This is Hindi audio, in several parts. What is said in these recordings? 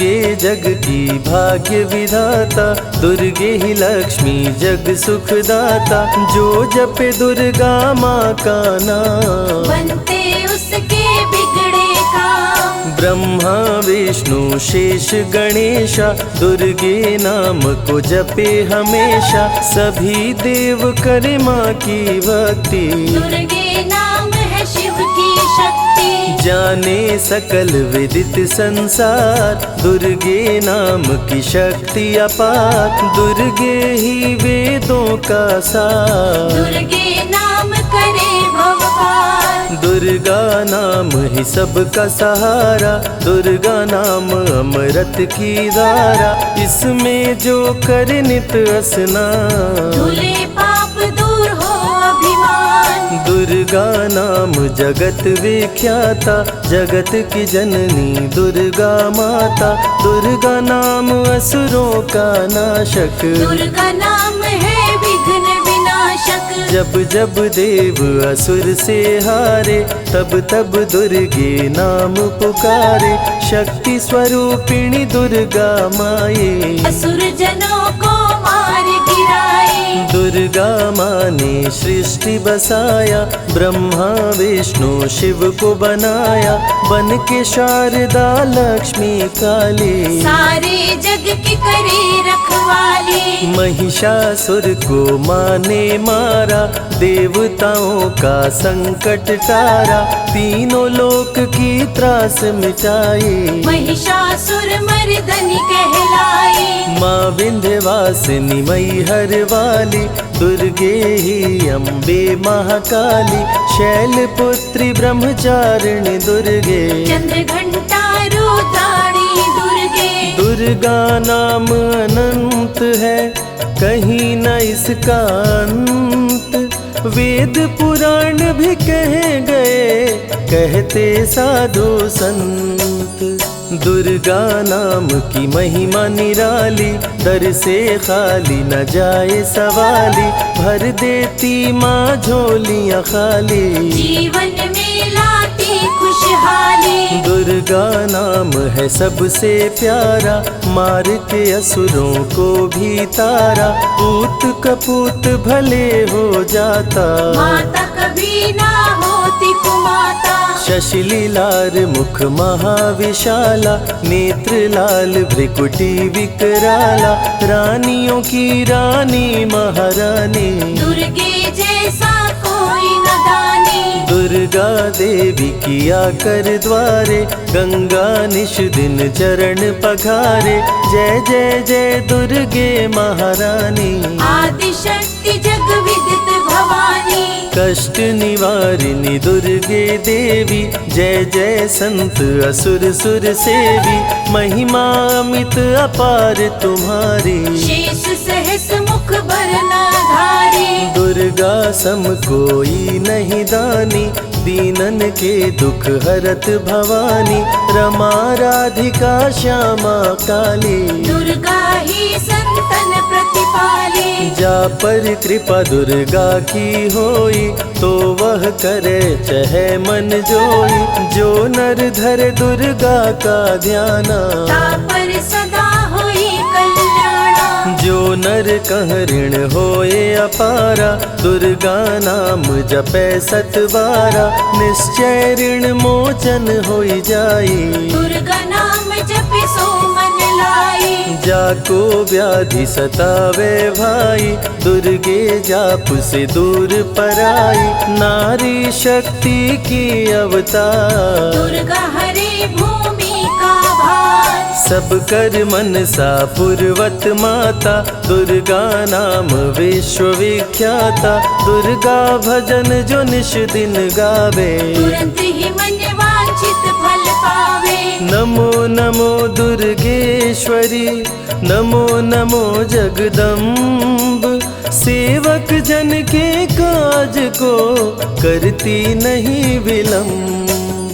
दुर्गे जग की भाग्य विधाता, दुर्गे ही लक्ष्मी जग सुखदाता। जो जपे दुर्गा माँ का नाम, बनते उसके बिगड़े काम। ब्रह्मा विष्णु शेष गणेशा, दुर्गे नाम को जपे हमेशा। सभी देव करे माँ की भक्ति, दुर्गे नाम है शिव की शक्ति। जाने सकल विदित संसार, दुर्गे नाम की शक्ति अपार। दुर्गे ही वेदों का सार, दुर्गे नाम करे भव पार। दुर्गा नाम ही सबका सहारा, दुर्गा नाम अमृत की धारा। इसमें जो करे नित स्नान, धुले पाप दूर हो अभिमान। दुर्गा नाम जगत विख्याता, जगत की जननी दुर्गा माता। दुर्गा नाम असुरों का नाशक, दुर्गा नाम है विघ्न विनाशक। जब जब देव असुर से हारे, तब तब दुर्गे नाम पुकारे। शक्ति स्वरूपिणी दुर्गा माये, असुर जनों को मार गिराए। दुर्गा माँ ने सृष्टि बसाया, ब्रह्मा विष्णु शिव को बनाया। बन के शारदा लक्ष्मी काली, सारे जग की करे रखवाली। महिषासुर को माँ ने मारा, देवताओं का संकट टारा। तीनों लोक की त्रास मिटाई, महिषासुर मर्दनी कहलाई। माँ विंध्यवासिनी मैहर वाली, दुर्गे ही अम्बे महाकाली। शैलपुत्री ब्रह्मचारिणी दुर्गे, चंद्र घंटा रुद्राणी दुर्गे। दुर्गा नाम अनंत है, कहीं न इसका अंत। वेद पुराण भी कह गए, कहते साधु संत। दुर्गा नाम की महिमा निराली, दर से खाली न जाए सवाली। भर देती माँ झोलियाँ खाली, जीवन में लाती खुशहाली। दुर्गा नाम है सबसे प्यारा, मार के असुरों को भी तारा। पूत कपूत भले हो जाता, माता कभी ना होती कुमाता। शशिलीलार मुख महाविशाला, नेत्र लाल भ्रिकुटी विकराला। रानियों की रानी महारानी, दुर्गे जैसा कोई न दानी। दुर्गा देवी किया कर द्वारे, गंगा निश दिन चरण पखारे। जय जय जय दुर्गे महारानी, आदि शक्ति जग विदित भवानी। कष्ट निवारिणी दुर्गे देवी, जय जय संत असुर सुर सेवी। महिमा अमित अपार तुम्हारी, शेष सहस मुख बरनाधारी। दुर्गा सम कोई नहीं दानी, दीनन के दुख हरत भवानी। रमा राधिका श्यामा काली, दुर्गा ही संतन प्रतिपाली। जा पर कृपा दुर्गा की होई, तो वह करे चहे मन जोई। जो नर धरे दुर्गा का ध्याना, तापर सदा होई कल्याणा। जो नर कह ऋण होए अपारा, दुर्गा नाम जपे सतबारा। निश्चय ऋण मोचन होई जाई, दुर्गा नाम जपे सो मन लाई। जाको व्याधि सतावे भाई, दुर्गे जाप से दूर पराई। नारी शक्ति की अवतार, दुर्गा हरे भूमि का भार। सब कर मनसा पूर्वत माता, दुर्गा नाम विश्व विख्याता। दुर्गा भजन जो निश दिन गावे, तुरंत ही मन वांछित फल पावे। नमो नमो दुर्गेश्वरी, नमो नमो जगदम्ब। सेवक जन के काज को करती नहीं विलम्ब,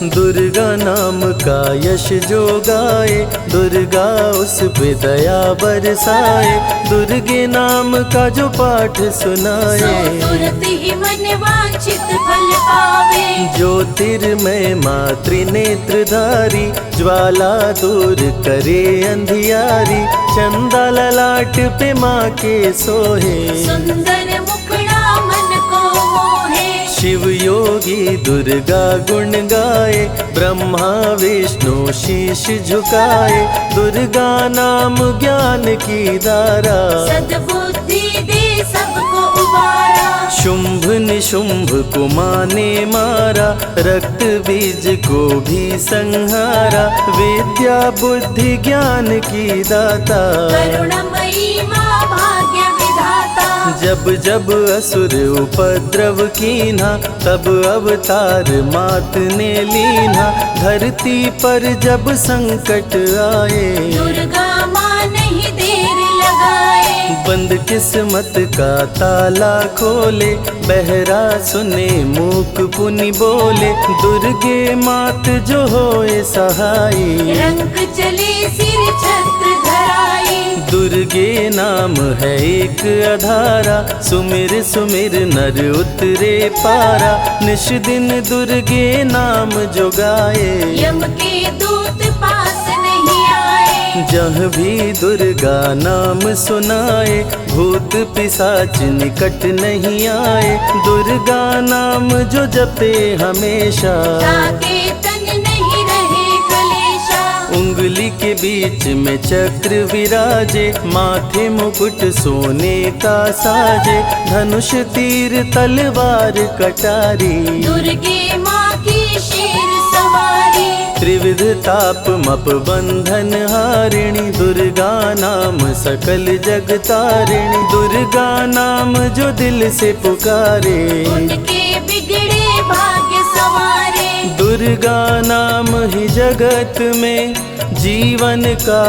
दुर्गा नाम का यश जो गाए, दुर्गा उस पे दया बरसाए। दुर्गे नाम का जो पाठ सुनाए, तुरंत ही मन वांछित फल पावे। ज्योतिर्मय माँ त्रिनेत्रधारी, ज्वाला दूर करे अंधियारी। चंदा ललाट पे माँ के सोहे, सुंदर मुखड़ा मन को मोहे। शिव योगी दुर्गा गुण गाए, ब्रह्मा विष्णु शीश झुकाए। दुर्गा नाम ज्ञान की धारा, सद्बुद्धि दे सबको उबारा। शुंभ निशुंभ को माँ ने मारा, रक्त बीज को भी संहारा। विद्या बुद्धि ज्ञान की दाता, करुणमयी माँ भाग्य विधाता। जब जब असुर उपद्रव कीन्हा, तब अवतार मात ने लीन्हा। धरती पर जब संकट आए, दुर्गा माँ नहीं देर लगाए। बंद किस्मत का ताला खोले, बहरा सुने मूक पुनि बोले। दुर्गे मात जो होए सहाई, रंग चले सिर छत्र धराई। दुर्गे नाम है एक अधारा, सुमिर सुमिर नर उतरे पारा। निश दिन दुर्गे नाम जो गाए, यम के दूत पास नहीं आए। जहाँ भी दुर्गा नाम सुनाए, भूत पिशाच निकट नहीं आए। दुर्गा नाम जो जपे हमेशा, ताके तन नहीं रहे कलेशा। उंगली के बीच में चक्र विराजे, माथे मुकुट सोने का साजे। धनुष तीर तलवार कटारी, दुर्गे माँ की शेर सवारी। त्रिविध ताप मप बंधन हारिणी, दुर्गा नाम सकल जग तारिणी। दुर्गा नाम जो दिल से पुकारे, उनके बिगड़े भाग्य सवारे। दुर्गा नाम ही जगत में जीवन का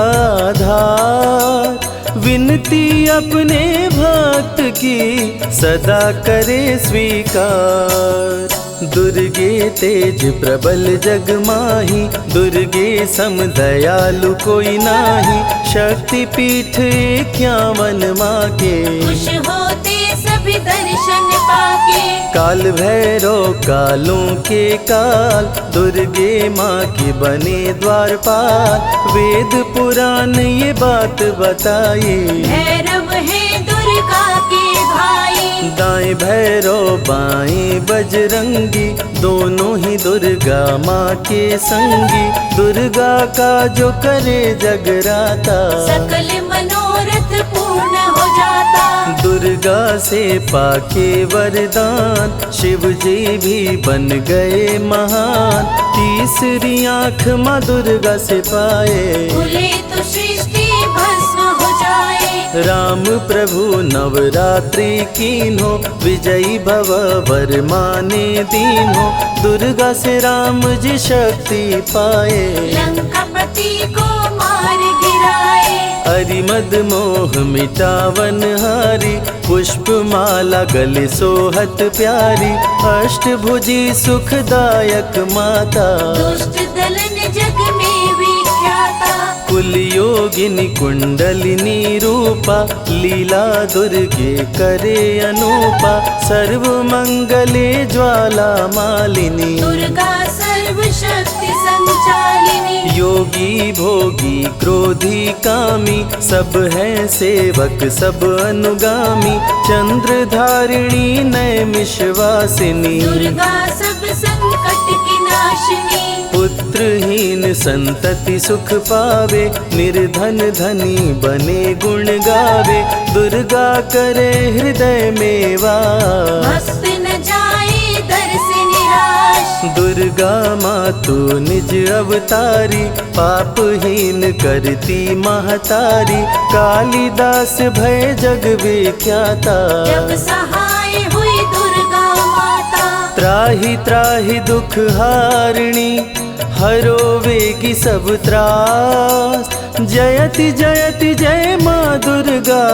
आधार। विनती अपने भक्त की सदा करे स्वीकार। दुर्गे तेज प्रबल जग माही, दुर्गे सम दयालु कोई नाही। शक्ति पीठ 51 माँ के, खुश होते सभी दर्शन पाके। काल भैरव कालों के काल, दुर्गे माँ के बने द्वारपाल। वेद पुराण ये बात बताए, भैरव है दुर्गा के भाई। दाएं भैरव बाएं बजरंगी, दोनों ही दुर्गा माँ के संगी। दुर्गा का जो करे जगराता, सकल मनोरथ पूर्ण हो जाता। दुर्गा से पाके वरदान, शिव जी भी बन गए महान। तीसरी आँख माँ दुर्गा से पाए, खुले तो सृष्टि भस्म हो जाए। राम प्रभु नवरात्रि कीन्हो, विजयी भव वर माने दीन्हो। दुर्गा से राम जी शक्ति पाए, लंकापति को मार गिराए। अरिमद मोह मिटावन हारी, पुष्प माला गले सोहत प्यारी। अष्टभुजी सुखदायक माता, दुष्ट दलन जग में विख्याता। कुल योगिनी कुंडलिनी रूपा, लीला दुर्गे करे अनूपा। सर्व मंगले ज्वाला मालिनी, दुर्गा सर्वशक्ति संचालिनी। योगी भोगी क्रोधी कामी, सब है सेवक सब अनुगामी। चंद्र धारिणी नैमिषवासिनी, दुर्गा सब संकट की नाशिनी। पुत्रहीन संतति सुख पावे, निर्धन धनी बने गुण गावे। दुर्गा करे हृदय में वास, भक्त न जाए दर से निराश। दुर्गा माँ तू निज अवतारी, पापहीन करती महतारी। कालिदास भय जग विख्याता, जब सहाय हुई दुर्गा माता। त्राहि त्राहि दुख हारिणी, हरो वेगी सब त्रास। जयति जयति जय माँ दुर्गा,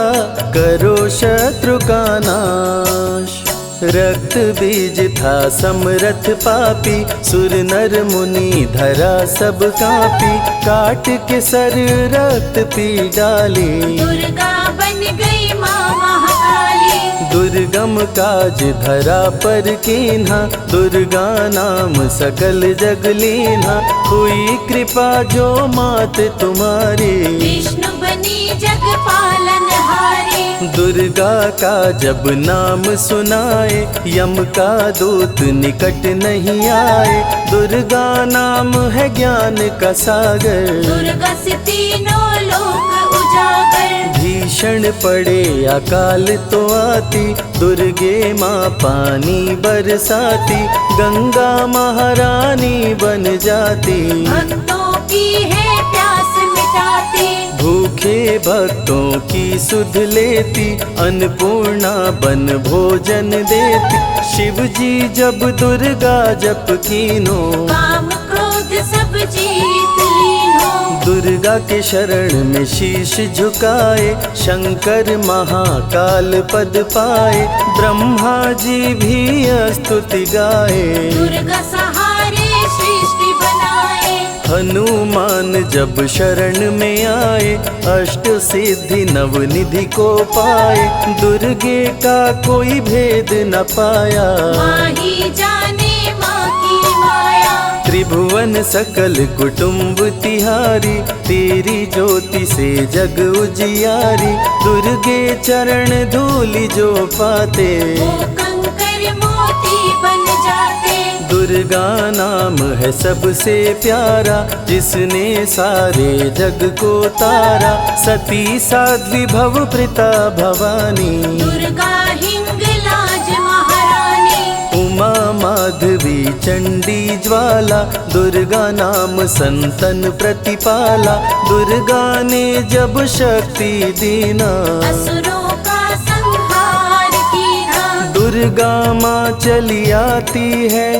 करो शत्रु का नाश। रक्त बीज था समरथ पापी, सुर नर मुनि धरा सब कापी, काट के सर रक्त पी डाली, दुर्गा बन गई माँ महाकाली। दुर्गम काज धरा पर कीन्हा, दुर्गा नाम सकल जग लीन्हा, हुई कृपा जो मात तुम्हारी, विष्णु बनी जग पालन हारी। दुर्गा का जब नाम सुनाए, यम का दूत निकट नहीं आए, दुर्गा नाम है ज्ञान का सागर, दुर्गा से तीनों लोक उजागर। भीषण पड़े अकाल तो आती, दुर्गे माँ पानी बरसाती, गंगा महारानी बन जाती, भक्तों की है प्यास मिटाती, भूखे भक्तों की सुध लेती, अन्नपूर्णा बन भोजन देती, शिव जी जब दुर्गा जप कीनो, काम क्रोध सब जीत लीनो। दुर्गा के शरण में शीश झुकाए, शंकर महाकाल पद पाए, ब्रह्मा जी भी स्तुति गाए, दुर्गा सहारे सृष्टि बनाए, हनुमान जब शरण में आए, अष्ट सिद्धि नवनिधि को पाए, दुर्गे का कोई भेद न पाया, माँ ही जाने माँ की माया। त्रिभुवन सकल कुटुंब तिहारी, तेरी ज्योति से जग उजियारी, दुर्गे चरण धूलि जो पाते, वो कंकर मोती बन जाते, दुर्गा नाम है सबसे प्यारा, जिसने सारे जग को तारा, सती साध्वी भव प्रीता भवानी, दुर्गा हिंगलाज महारानी, उमा माधवी चंडी ज्वाला, दुर्गा नाम संतन प्रतिपाला, दुर्गा ने जब शक्ति दीना, असुरों का संहार कीना, दुर्गा माँ चली आती है,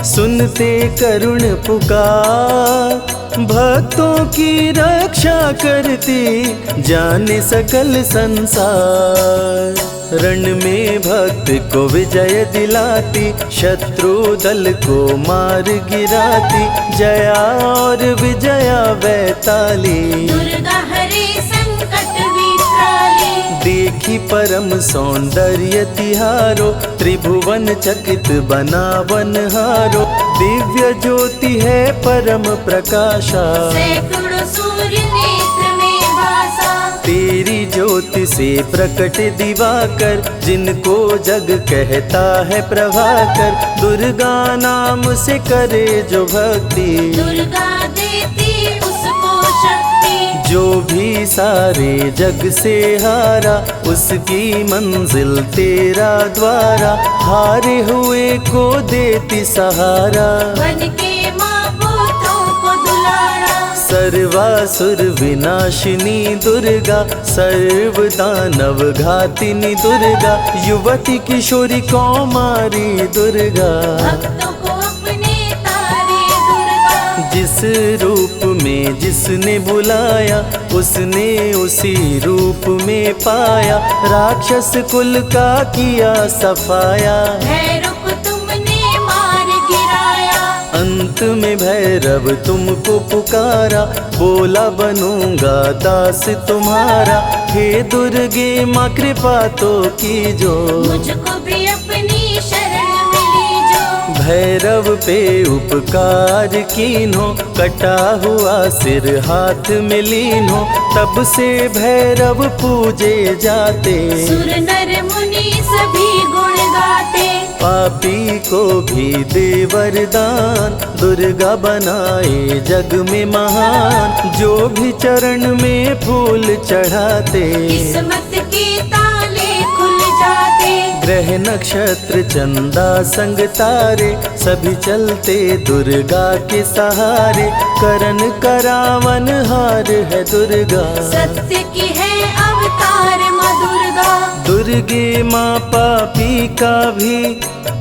सुनते करुण पुकार, भक्तों की रक्षा करती, जाने सकल संसार, रण में भक्त को विजय दिलाती, शत्रु दल को मार गिराती, जया और विजया वैताली, दुर्गा हरे संकट विकराली, देखी परम सौंदर्य तिहारो, त्रिभुवन चकित बनावन हारो, दिव्य ज्योति है परम प्रकाशा, सैकड़ों सूर्य नेत्र में भासा, तेरी ज्योति से प्रकट दिवाकर, जिनको जग कहता है प्रभाकर, दुर्गा नाम से करे जो भक्ति, दुर्गा देती उसको शक्ति, जो भी सारे जग से हारा, उसकी मंजिल तेरा द्वारा, हारे हुए को देती सहारा, बन के माँ पुत्रों को दुलारा, सर्वासुर विनाशिनी दुर्गा, सर्व दानव घातिनी दुर्गा, युवती किशोरी कौमारी दुर्गा, भक्तों को अपने तारे दुर्गा, जिस रूप में जिसने बुलाया, उसने उसी रूप में पाया, राक्षस कुल का किया सफाया, भैरव तुमने मार गिराया, अंत में भैरव तुमको पुकारा, बोला बनूंगा दास तुम्हारा, हे दुर्गे माँ कृपा तो कीजो, मुझको भी अपनी शरण में लीजो, भैरव पे उपकार कीन्हो, कटा हुआ सिर हाथ में लीन्हो, तब से भैरव पूजे जाते, सुर नर मुनि सभी गुण गाते, पापी को भी दे वरदान, दुर्गा बनाए जग में महान, जो भी चरण में फूल चढ़ाते, किस्मत के ताले खुल जाते, ग्रह नक्षत्र चंदा संग तारे, सभी चलते दुर्गा के सहारे, करन करावन हार है दुर्गा, सत्य की है अवतार माँ दुर्गा, दुर्गे माँ पापी का भी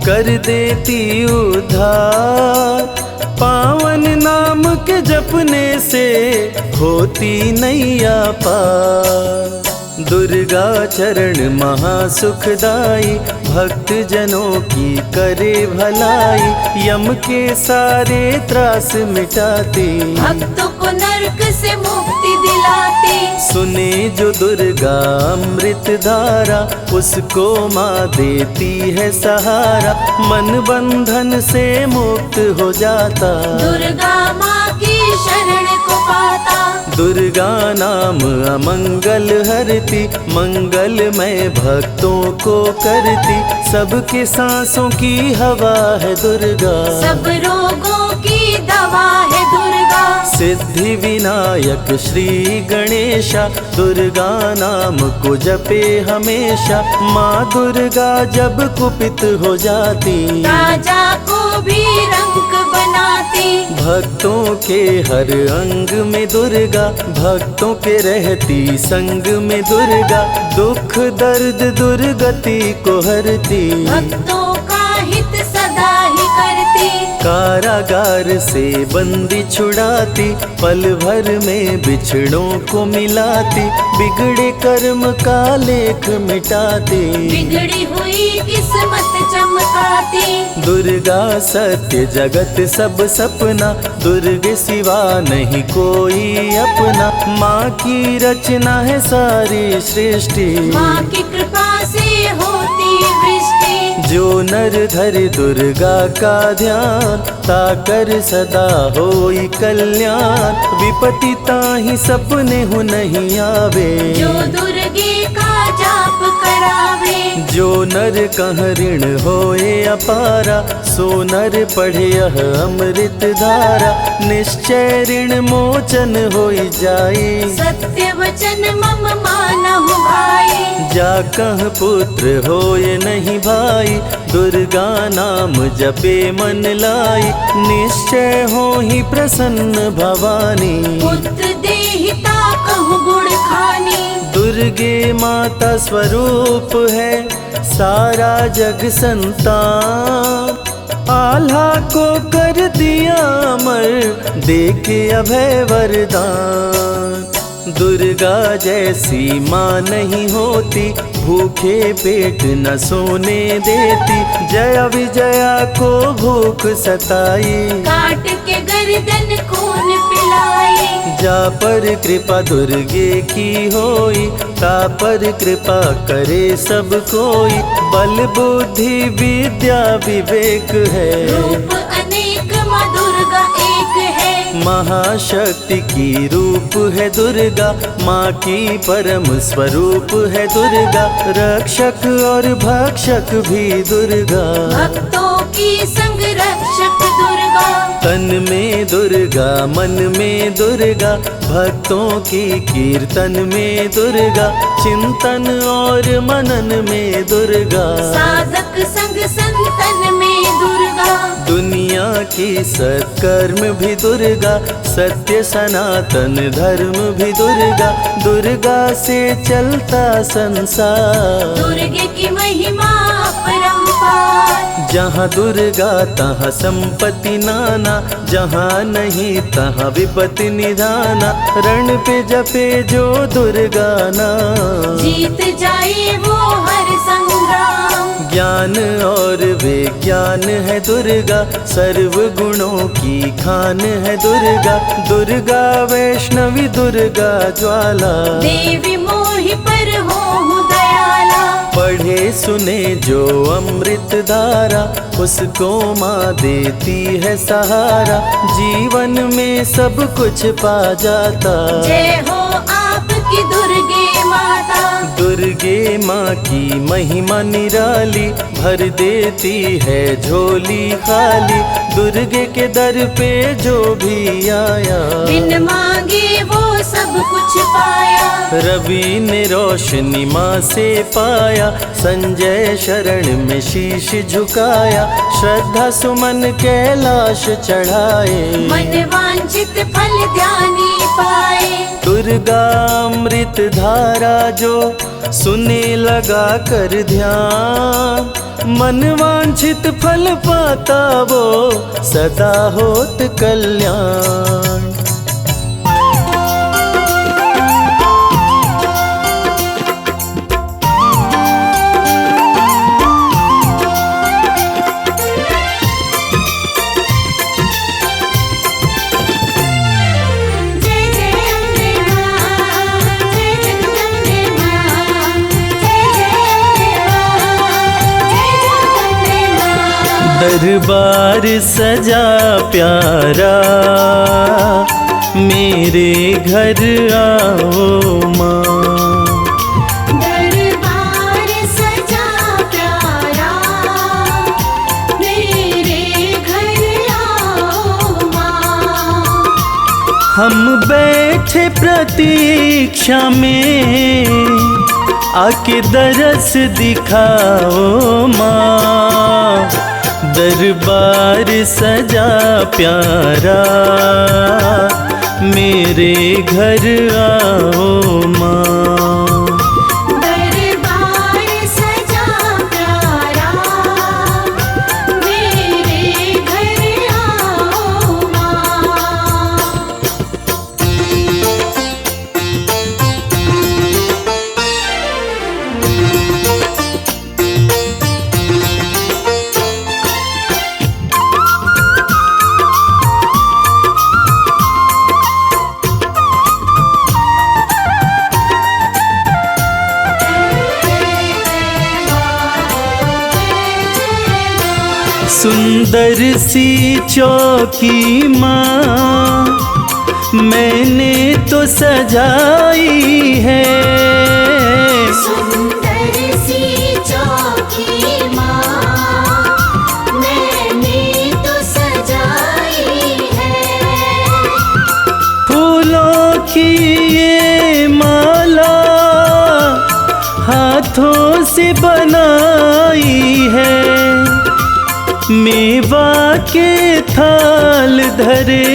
कर देती उद्धार, पावन नाम के जपने से होती नैया पार, दुर्गा दुर्गा चरण महासुखदाई, भक्त जनों की करे भलाई, यम के सारे त्रास मिटाती, भक्तों को नरक से मुक्ति दिलाती। सुने जो दुर्गा अमृत धारा, उसको माँ देती है सहारा, मन बंधन से मुक्त हो जाता, दुर्गा माँ की शरण को पाता। दुर्गा नाम अमंगल हरती, मंगलमय भक्तों को करती, सबके सांसों की हवा है दुर्गा, सब रोगों की दवा है दुर्गा। सिद्धि विनायक श्री गणेशा, दुर्गा नाम को जपे हमेशा, माँ दुर्गा जब कुपित हो जाती, राजा को भी रंग बनाती। भक्तों के हर अंग में दुर्गा, भक्तों के रहती संग में दुर्गा, दुख दर्द दुर्गति को हरती, भक्तों का हित सदा ही करती। कारागार से बंदी छुड़ाती, पल भर में बिछड़ों को मिलाती, बिगड़े कर्म का लेख मिटाती, बिगड़ी हुई किस्मत चमकाती। दुर्गा सत्य जगत सब सपना, दुर्गे सिवा नहीं कोई अपना, माँ की रचना है सारी सृष्टि, माँ की कृपा से होती वृष्टि। जो नर धरे दुर्गा का ध्यान, ताकर सदा होई कल्याण, विपत्ति ताहि सपने हो नहीं आवे, जो दुर्गे का जाप करावे। जो नर कह ऋण होए अपारा, सो नर पढ़े यह अमृत धारा, निश्चय ऋण मोचन होई जाए, सत्य वचन मम मानहु भाई। जा कह पुत्र होए नहीं भाई, दुर्गा नाम जपे मन लाई, निश्चय हो ही प्रसन्न भवानी, पुत्र देहिता कहु गुण खानी। दुर्गे माता स्वरूप है सारा जग संतान, आल्हा को कर दिया अमर, देके अभय वरदान, दुर्गा जैसी माँ नहीं होती, भूखे पेट न सोने देती, जया विजया को भूख सताई, काट के गर्दन खून पिलाई। जा पर कृपा दुर्गे की होई, ता पर कृपा करे सब कोई, बल बुद्धि विद्या विवेक है, रूप अनेक माँ दुर्गा एक है। महाशक्ति की रूप है दुर्गा, माँ की परम स्वरूप है दुर्गा, रक्षक और भक्षक भी दुर्गा, भक्तों की संग रक्षक दुर्गा। तन में दुर्गा मन में दुर्गा, भक्तों की कीर्तन में दुर्गा, चिंतन और मनन में दुर्गा, साधक संग संतन में दुर्गा। दुनिया की सत्कर्म भी दुर्गा, सत्य सनातन धर्म भी दुर्गा, दुर्गा से चलता संसार, दुर्गे की महिमा अपरंपार। जहाँ दुर्गा तहाँ संपत्ति नाना, जहाँ नहीं तहाँ विपत्ति निधाना, रण पे जपे जो दुर्गा नाम, जीत जाए वो हर संग्राम। ज्ञान और विज्ञान है दुर्गा, सर्व गुणों की खान है दुर्गा, दुर्गा वैष्णवी दुर्गा ज्वाला, देवी मोहि पर हो दयाला। पढ़े सुने जो अमृत धारा, उसको माँ देती है सहारा, जीवन में सब कुछ पा जाता, जय हो आपकी दुर्गे माता। दुर्गे माँ की महिमा निराली, भर देती है झोली खाली, दुर्गे के दर पे जो भी आया, बिन मांगे वो सब कुछ पाया। रवि ने रोशनी माँ से पाया, संजय शरण में शीश झुकाया, श्रद्धा सुमन कैलाश चढ़ाए, मन वांछित फल ध्यानी पाए। दुर्गा अमृत धारा जो सुने लगा कर ध्यान, मन वांछित फल पाता वो सदा होत कल्याण। दरबार सजा प्यारा, मेरे घर आओ माँ। दरबार सजा प्यारा, मेरे घर आओ माँ। हम बैठे प्रतीक्षा में, आके दरस दिखाओ माँ। दरबार सजा प्यारा, मेरे घर आओ माँ। दरबार सजा प्यारा, मेरे घर आओ माँ। सुंदर सी चौकी माँ, मैंने तो सजाई है। सुंदर सी चौकी माँ, मैंने तो सजाई है। फूलों की ये माला हाथों से बनाई है। मेवा के थाल धरे,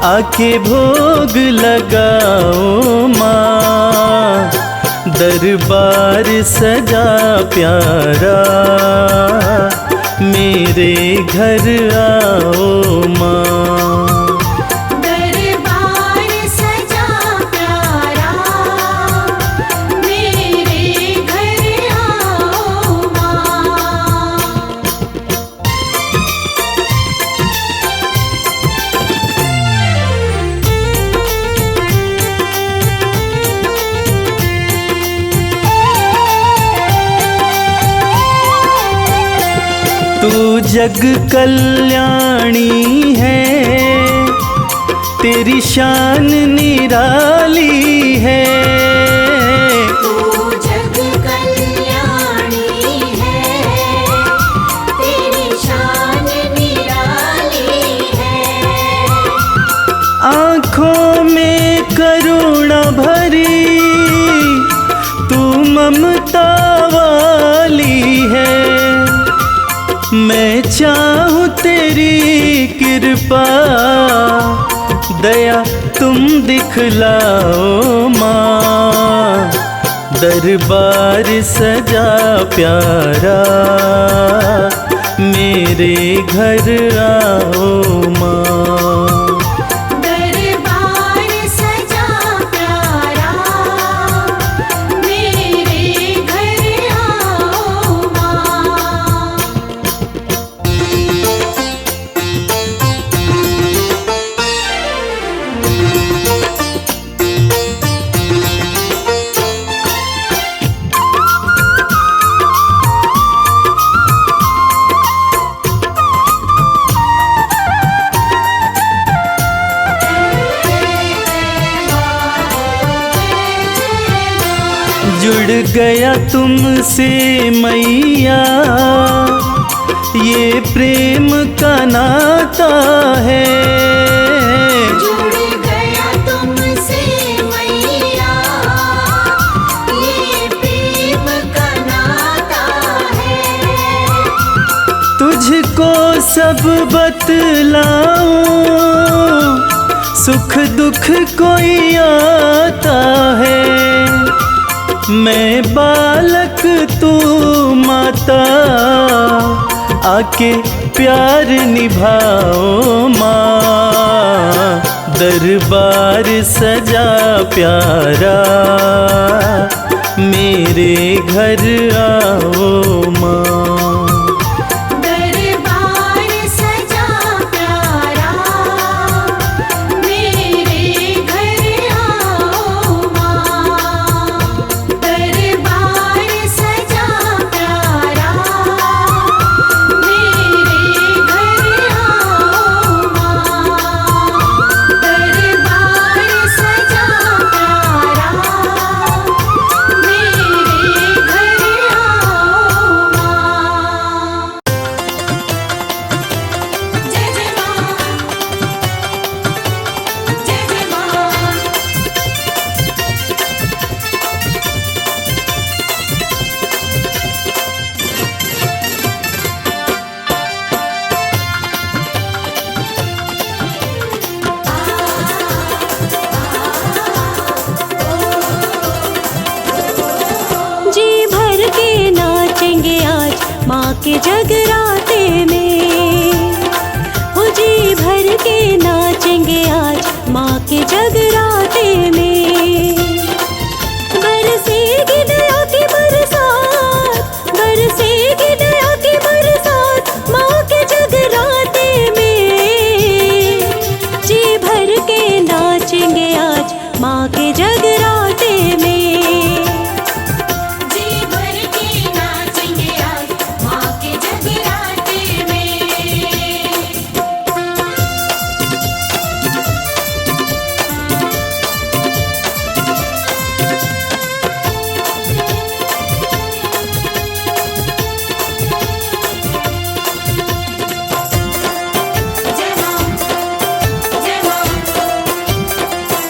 आके भोग लगाओ माँ। दरबार सजा प्यारा, मेरे घर आओ माँ। दरबार सजा प्यारा, मेरे घर आओ माँ। तू जग कल्याणी है, तेरी शान निराली है। तू जग कल्याणी है, तेरी शान निराली है। आँखों में करुणा भरी, तू ममता वाली है। मैं चाहूँ तेरी कृपा, दया तुम दिखलाओ माँ। दरबार सजा प्यारा, मेरे घर आओ माँ। दरबार सजा प्यारा, मेरे घर आओ माँ। जुड़ गया तुमसे मैया, ये प्रेम का नाता है। जुड़ गया तुमसे मैया, ये प्रेम का नाता है। तुझको सब बतलाऊं, सुख दुख कोई आता है। मैं बालक तू माता, आके प्यार निभाओ माँ। दरबार सजा प्यारा, मेरे घर आओ माँ। दरबार सजा प्यारा, मेरे घर आओ माँ। दरबार सजा प्यारा, मेरे माँ के जगराते में। हो जी भर के नाचेंगे आज माँ के जगराते में। बरसेगी दया की बरसात, बरसेगी दया की बरसात माँ के जगराते में। जी भर के नाचेंगे आज माँ के जगराते में। जी भर के नाचेंगे आज माँ के जगराते में। जय माँ, जय माँ,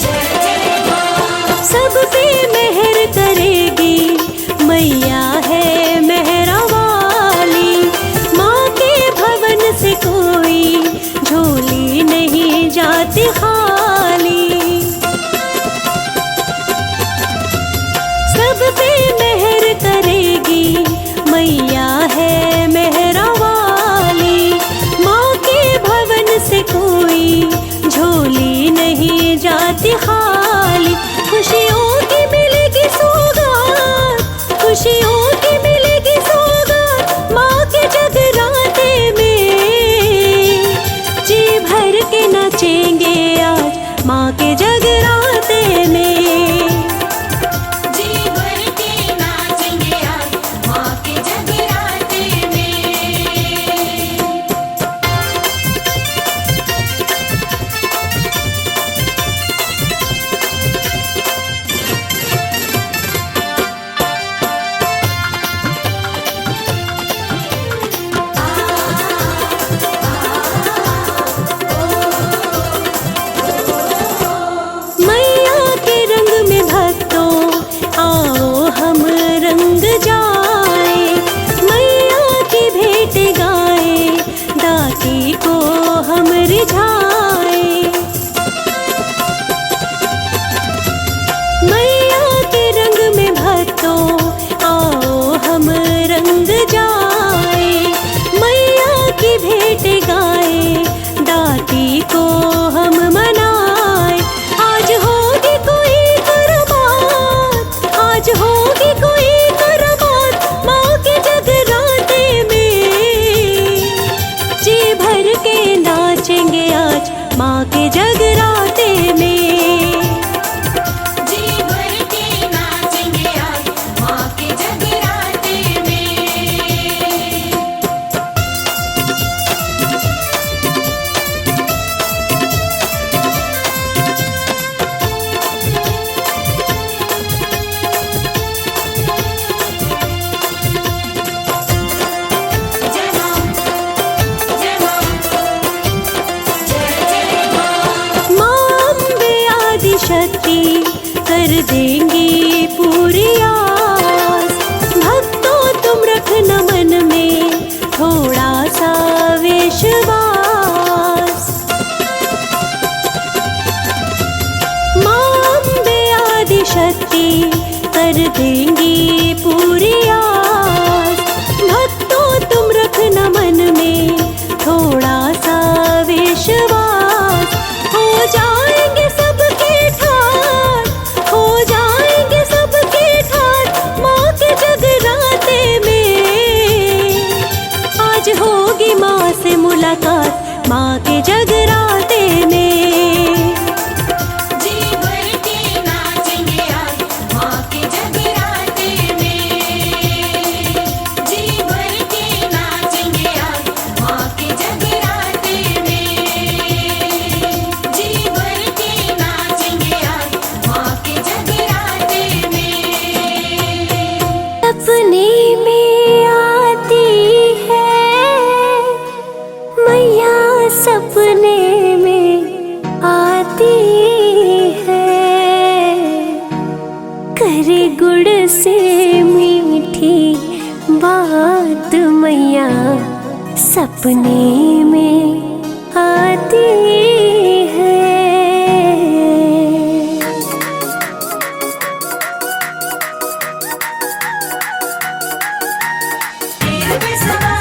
जय जय माँ। सब पे मेहर करेगी मैया है मेहरा वाली। माँ के भवन से कोई झोली नहीं जाती खाली। सब पे मेहर करेगी मैया है मेहरा वाली। माँ के भवन से कोई झोली नहीं जाती खाली। खुशियों की मिलेगी सौगात, खुशियों की मिलेगी सौगात माँ के जगराते में। जी भर के नाचेंगे आज माँ के जगराते में। जी भर के नाचेंगे आज माँ के जगराते में। मैया के रंग में भक्तों आओ हम रंग जाए। मैया की भेंट गाए दाती को हम रिझाए। मैया के रंग में भक्तों आओ हम रंग जाए। मैया की भेंट गाए दाती को हम मनाए। आज होगी कोई करामात, आज होगी कोई करामात माँ के जगराते में। जी भर के नाचेंगे आज माँ के जगराते में। जी भर के नाचेंगे आज माँ के जगराते में। जय माँ, जय माँ, जय जय माँ। माँ अम्बे आदि शक्ति कर देंगी पूरी आस। भक्तों तुम रखना मन में थोड़ा सा विश्वास। माँ अम्बे आदि शक्ति कर देंगी पूरी आस। भक्तों तुम रखना मन में थोड़ा सा विश्वास। हो जाएंगे सबके ठाठ, हो जाएंगे सबके ठाठ माँ के जगराते में। आज होगी माँ से मुलाकात माँ के जगराते में। जी भर के नाचेंगे आज माँ के जगराते में। जी भर के नाचेंगे आज माँ के जगराते में। जी भर के नाचेंगे आज माँ के जगराते में। सपने में आती है मैया, सपने में आती है। करे गुड़ से मीठी बात मैया सपने में आती है। तेरे पे सवार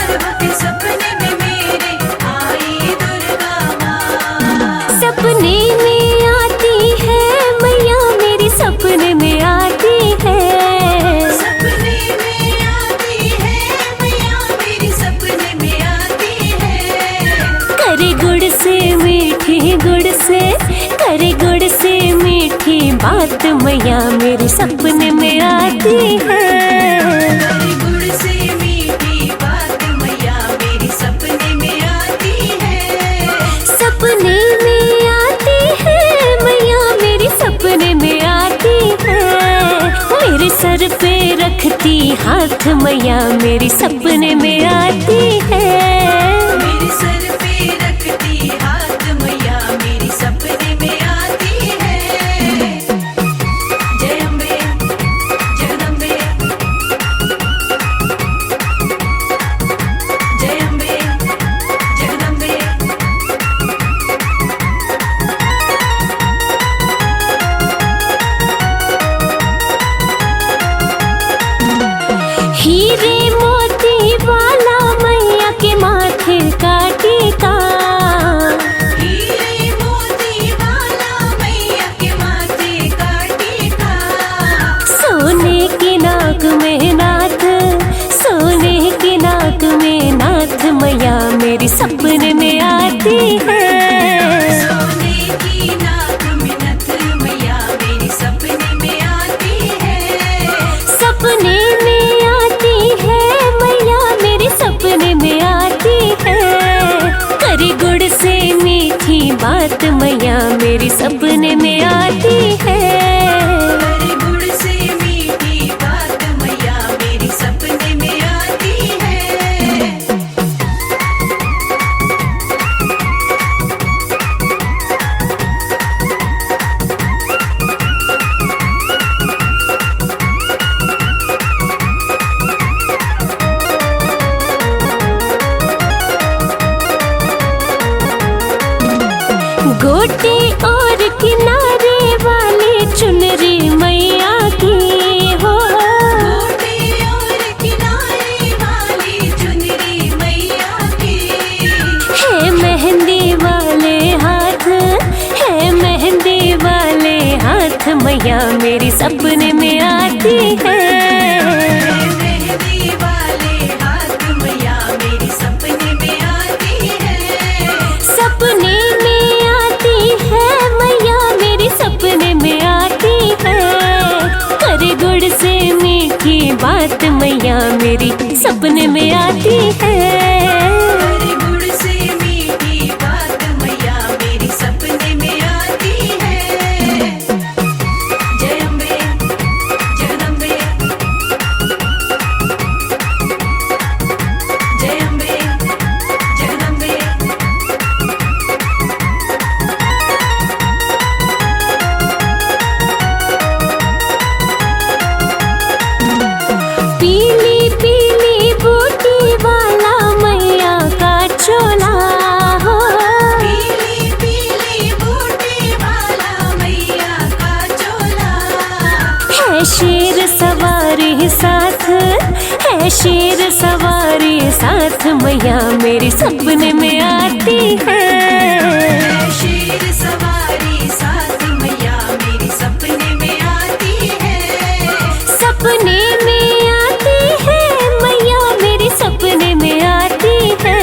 बात मैया मेरे सपने में आती है। गुड़ से मीठी बात मैया मेरी सपने में आती है। सपने में आती है मैया मेरी सपने में आती है। मेरे सर पे रखती हाथ मैया मेरी सपने में आती है। मेरे सर पे रखती हाथ मैया मेरी सपने में आती है। जय अम्बे जगदम्बे, जय अम्बे जगदम्बे। हीरे मोती वाला मैया के माथे का टीका। हीरे मोती वाला मैया के माथे का टीका। सोने की नाक में नाथ, सोने की नाक में नाथ मैया मेरी सपने में आती है। सोने की नाक में नथ मैया मेरी सपने में आती है। सपने में आती है मैया मेरे सपने में आती है। करी गुड़ से मीठी बात मैया मेरी सपने में आती है। हरे गुड़ से मीठी बात मैया मेरी सपने में आती है। गोटे और किनारे वाली चुनरी मैया की हो। गोटे और किनारे वाली चुनरी मैया की। है मेहंदी वाले हाथ, है मेहंदी वाले हाथ मैया मेरी सपने में आती है। मेहंदी वाले हाथ मैया मेरी सपने में आती है। सपने में आती है मैया मेरी सपने में आती है। करे गुड़ से मीठी बात मैया मेरी सपने में आती है। हरे गुड़ से मीठी बात मैया मेरी सपने में आती है। जय अम्बे जगदम्बे, जय अम्बे जगदम्बे। पीली पीली बूटी वाला मैया का चोला हो। पीली पीली बूटी वाला मैया का चोला। है शेर सवारी साथ, है शेर सवारी साथ मैया मेरी सपने में आती है। शेर सवारी साथ मैया मेरी सपने में आती है। सपने में आती है मैया मेरी सपने में आती है।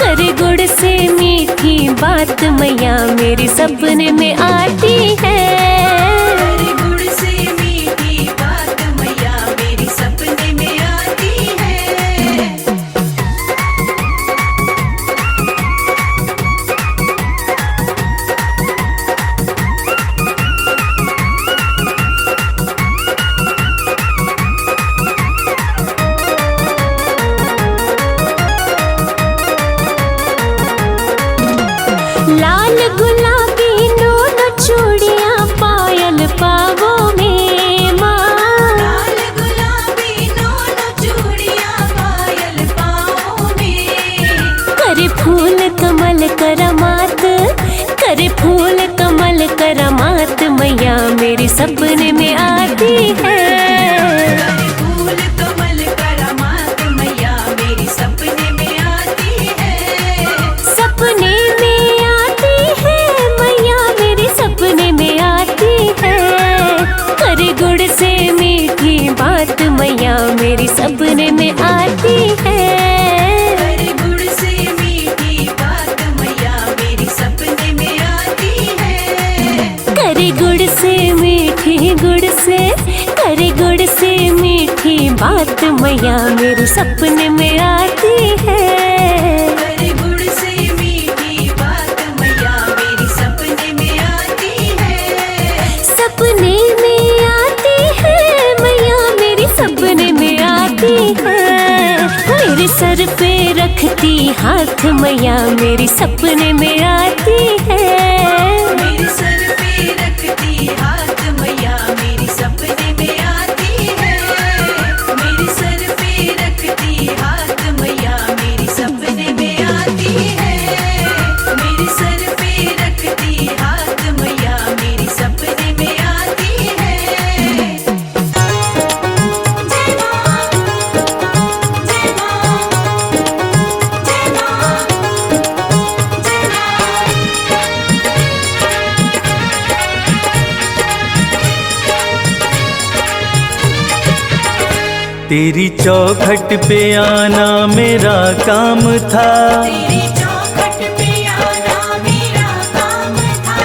करे गुड़ से मीठी बात मैया मेरी सपने में आती है। हरे गुड़ से मीठी बात मैया मेरी सपने में आती है। लाल गुलाबी दोनों चूड़ियां पायल पावों में माँ। लाल गुलाबी दोनों चूड़ियां पायल पाँव में। करे फूल कमल करामात, करे फूल कमल करामात मैया मेरी सपने में आती है। फूल कमल करामात मैया मेरी सपने में आती है। सपने में आती है मैया मेरी सपने में आती है। करे गुड़ से मीठी बात मैया मेरी सपने में आती है। हरे गुड़ से मीठी बात मैया मेरी सपने में आती है। करे गुड़ से मीठी गुड़ से मीठी बात मैया मेरे सपने में आती है। करे गुड़ से मीठी बात मैया मेरी सपने में आती है। सपने में आती है मैया मेरी सपने में आती है। मेरे सर पे रखती हाथ मैया मेरी सपने में आती है। मेरे सर पे रखती हाथ मैया मेरी सपने में आती है। मेरे सर पे रखती हाथ मैया मेरी सपने में आती है। मेरे सर पे रखती हाथ मैया मेरी सपने में आती है। जय मां, जय मां, जय मां, जय मां। तेरी चौखट पे आना मेरा काम था। तेरी चौखट पे आना मेरा काम था।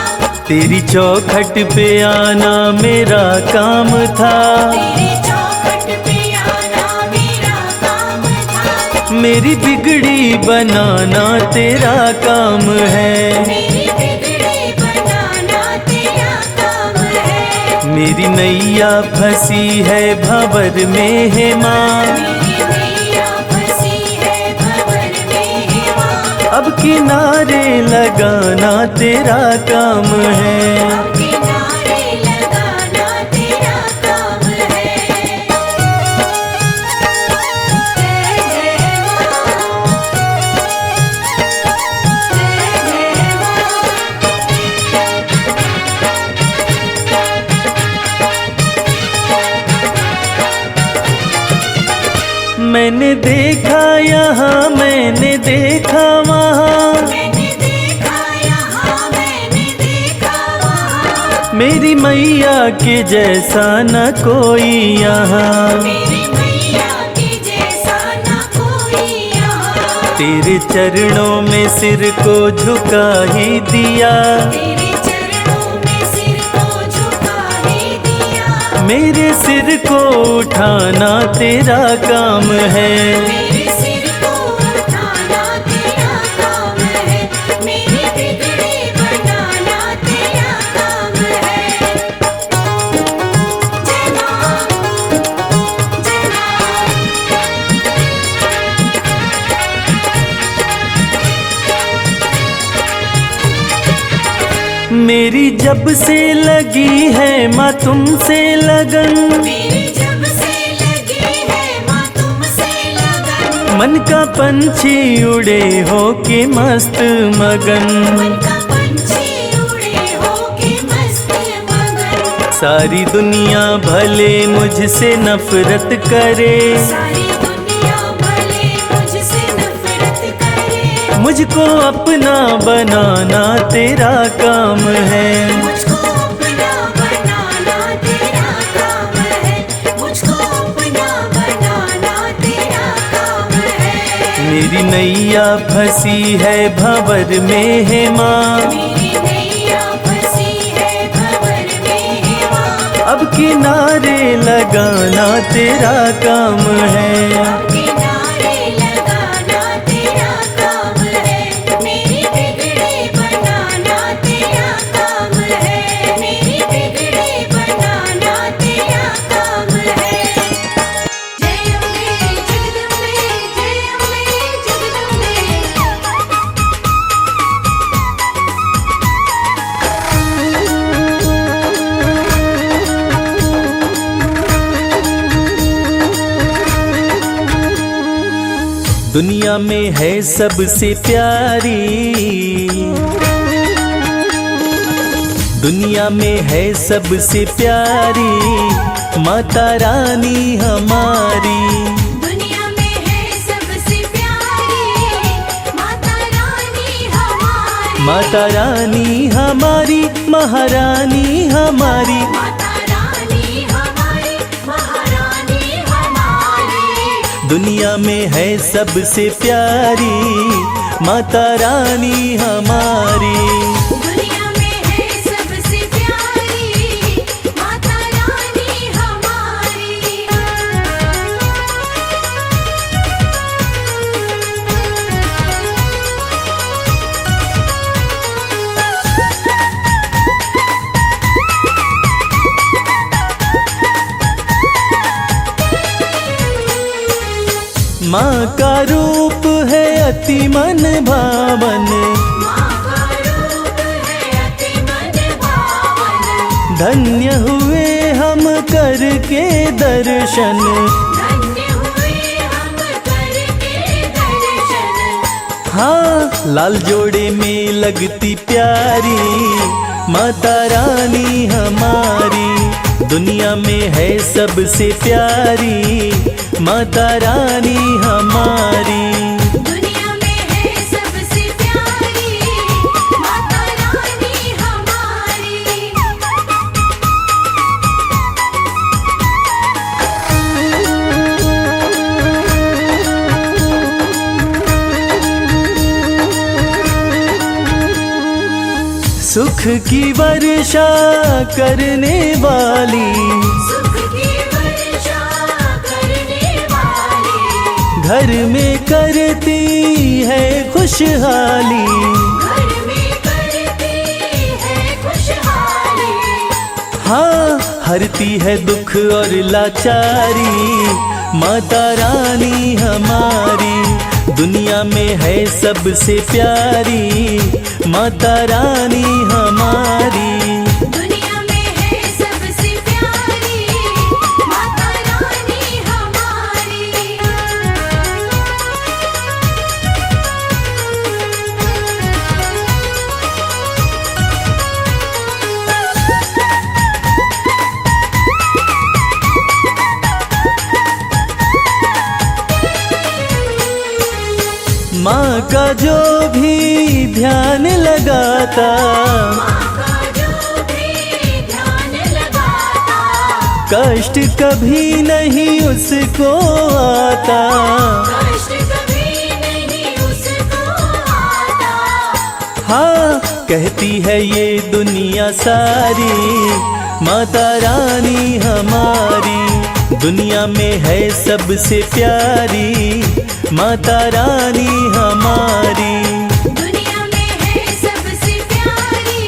तेरी चौखट पे आना मेरा काम था। तेरी चौखट पे आना मेरा काम था। मेरी बिगड़ी बनाना तेरा काम है। मेरी बिगड़ी बनाना तेरा काम है। मेरी नैया फंसी है भंवर में है माँ। मेरी नैया फंसी है भंवर में है माँ। अब किनारे लगाना तेरा काम है। किनारे लगाना तेरा काम है। जय जय माँ, जय जय माँ। मैंने देखा यहाँ मैंने देखा वहाँ। मैंने देखा यहाँ मैंने देखा वहाँ। मेरी मैया के जैसा न कोई यहाँ। मेरी मैया के जैसा न कोई यहाँ। तेरे चरणों में सिर को झुका ही दिया। तेरे चरणों में सिर को झुका ही दिया। मेरे सिर को उठाना तेरा काम है। मेरे सिर को उठाना तेरा काम है। मेरी बिगड़ी बनाना तेरा काम है। जय मां, जय मां। मेरी जब से लगी है माँ तुमसे लगन। मेरी जब से लगी है माँ तुमसे लगन। मन का पंछी उड़े हो के मस्त मगन। मन का पंछी उड़े होके मस्त मगन। सारी दुनिया भले मुझसे नफरत करे। सारी दुनिया भले मुझसे नफरत करे। मुझको अपना बनाना तेरा काम है। मुझको अपना बनाना तेरा काम है। मुझको अपना बनाना तेरा काम है। मेरी नैया फंसी है भंवर में है माँ। मेरी नैया फंसी है भंवर में है माँ। अब किनारे लगाना तेरा काम है। किनारे लगाना तेरा काम है। मेरी बिगड़ी बनाना तेरा काम है। मेरी बिगड़ी बनाना तेरा काम है। जय अम्बे जगदम्बे, जय अम्बे जगदम्बे। दुनिया में है सबसे प्यारी। दुनिया में है सबसे प्यारी माता रानी हमारी। दुनिया में है सबसे प्यारी माता रानी हमारी। माता रानी हमारी महारानी हमारी। माता रानी हमारी महारानी हमारी। दुनिया में है सबसे प्यारी माता रानी हमारी। दुनिया में है सबसे प्यारी माता रानी माँ का रूप है अति मन भावन, माँ का रूप है अति मन भावन। धन्य हुए हम करके दर्शन, धन्य हुए हम करके दर्शन। हाँ लाल जोड़े में लगती प्यारी माता रानी हमारी, दुनिया में है सबसे प्यारी माता रानी हमारी। दुनिया में है सबसे प्यारी माता रानी हमारी। सुख की वर्षा करने वाली, सुख की वर्षा करने वाली। घर में करती है खुशहाली, घर में करती है खुशहाली। हाँ हरती है दुख और लाचारी माता रानी हमारी, दुनिया में है सबसे प्यारी माता रानी हमारी। दुनिया में है सबसे प्यारी माता रानी हमारी। माँ का जो भी ध्यान लगाता, माँ का जो भी ध्यान लगाता। कष्ट कभी नहीं उसको आता, कष्ट कभी नहीं उसको आता। हाँ कहती है ये दुनिया सारी माता रानी हमारी, दुनिया में है सबसे प्यारी माता रानी हमारी। दुनिया में है सबसे प्यारी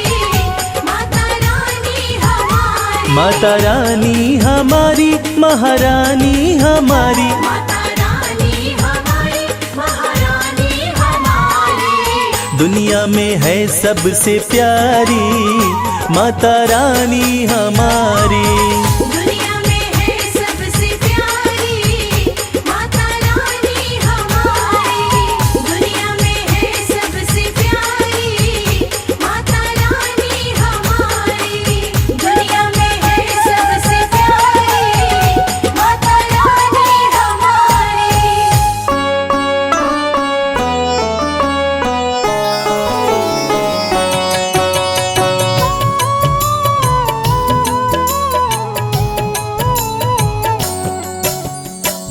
माता रानी हमारी। माता रानी हमारी महारानी हमारी, माता रानी हमारी महारानी हमारी। दुनिया में है सबसे प्यारी माता रानी हमारी। दुनिया में है सबसे प्यारी माता रानी हमारी। दुनिया में है सबसे प्यारी माता रानी हमारी। दुनिया में है सबसे प्यारी माता रानी हमारी।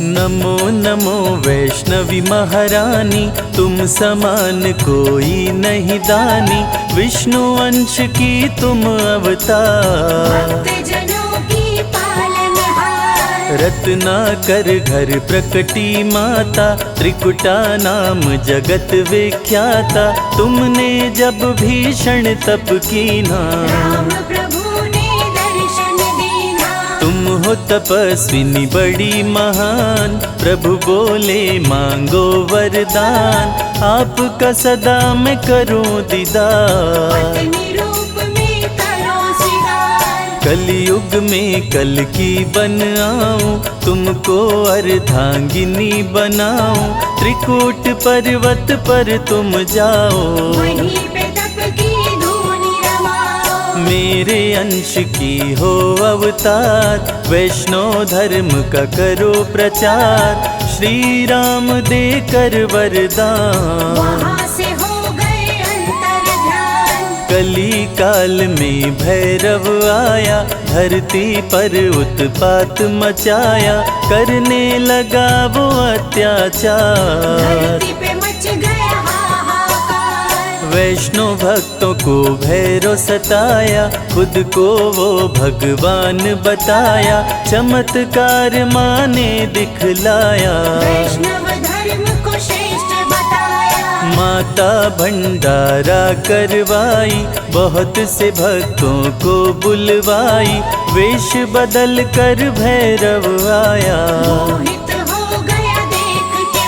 नमो नमो वैष्णवी महारानी, तुम समान कोई नहीं दानी, विष्णु अंश की तुम अवतार। भक्तजनों की पालनहार। रत्नाकर घर प्रकटी माता, त्रिकुटा नाम जगत विख्याता, तुमने जब भीषण तप कीना, राम प्रभु ने दर्शन दीना। तुम हो तपस्विनी बड़ी महान, प्रभु बोले मांगो वरदान, आपका सदा मैं करूं दीदार। पत्नी रूप में करो सिंगार। कलयुग में कल की बन आऊं, तुमको अर्धांगिनी बनाऊं, त्रिकूट पर्वत पर तुम जाओ, वहीं पे तप की धूनी रमाओ। मेरे अंश की हो अवतार, वैष्णव धर्म का करो प्रचार, श्री राम देकर वरदान। वहाँ से हो गए अंतर ध्यान। कली काल में भैरव आया, धरती पर उत्पात मचाया, करने लगा वो अत्याचार। धरती पे मच गया हाहाकार। वैष्णव भक्तों को भैरव सताया, खुद को वो भगवान बताया, चमत्कार माँ ने दिखलाया। वैष्णव धर्म को श्रेष्ठ बताया। माता भंडारा करवाई, बहुत से भक्तों को बुलवाई, वेश बदल कर भैरव आया। मोहित हो गया देख के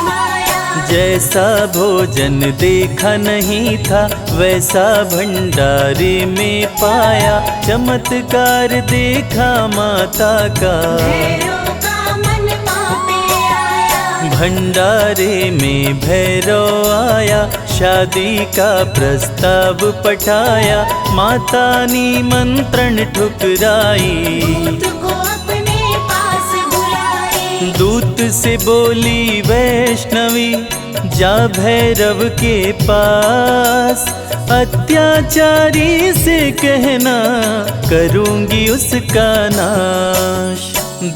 जैसा भोजन देखा नहीं था वैसा भंडारे में पाया, चमत्कार देखा माता का। भैरव का मन माँ पे आया, भंडारे में भैरव आया, शादी का प्रस्ताव पठाया, माता निमंत्रण ठुकराई। दूत को अपने पास बुलाई, दूत से बोली वैष्णवी, जा भैरव के पास, अत्याचारी से कहना करूंगी उसका नाश।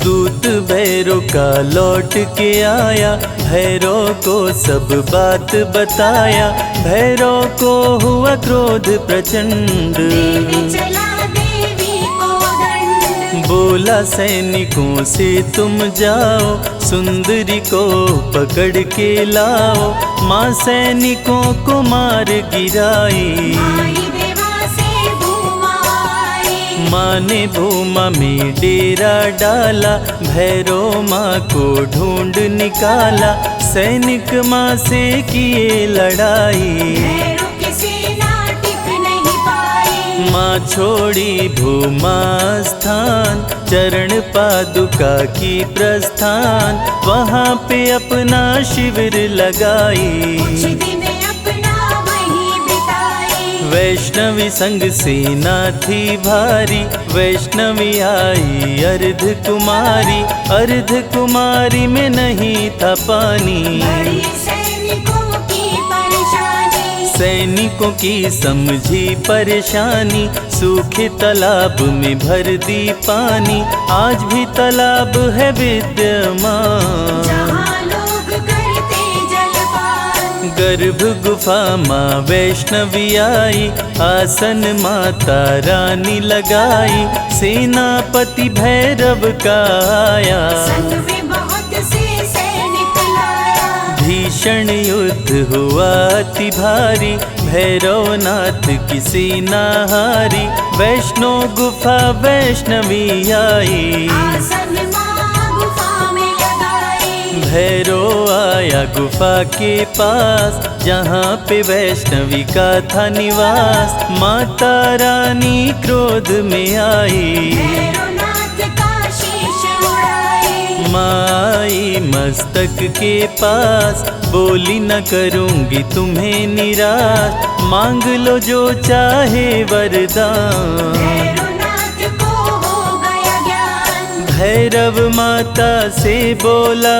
दूत भैरव का लौट के आया, भैरव को सब बात बताया, भैरव को हुआ क्रोध प्रचंड। देने चला देवी को दंड, बोला सैनिकों से तुम जाओ, सुंदरी को पकड़ के लाओ, माँ सैनिकों को मार गिराई। आई देवा से भूमा आई, माँ ने भूमा में डेरा डाला, भैरव माँ को ढूंढ निकाला, सैनिक माँ से किए लड़ाई। भैरव की सेना टिक नहीं पाई, माँ छोड़ी भूमा स्थान, चरण पादुका की प्रस्थान, वहाँ पे अपना शिविर लगाई। कुछ दिन अपना वहीं बिताई, वैष्णवी संग सेना थी भारी, वैष्णवी आई अर्ध कुमारी, अर्ध कुमारी में नहीं था पानी। बड़ी सैनिकों की परेशानी, सैनिकों की समझी परेशानी, सूखे तालाब में भर दी पानी, आज भी तालाब है विद्यमान। जहाँ लोग करते जलपान, गर्भ गुफा माँ वैष्णवी आई, आसन माता रानी लगाई, सेनापति भैरव का आया। संग में बहुत से सैनिक लाया, भीषण युद्ध हुआ अति भारी, भैरवनाथ की सेना हारी, वैष्णो गुफा वैष्णवी आई। आसन माँ गुफा में लगाई, भैरव आया गुफा के पास, जहाँ पे वैष्णवी का था निवास, माता रानी क्रोध में आई। भैरवनाथ का शीश उड़ाई, माई मस्तक के पास, बोली न करूंगी तुम्हें निराश, मांग लो जो चाहे वरदान। भैरवनाथ को हो गया ज्ञान, भैरव माता से बोला,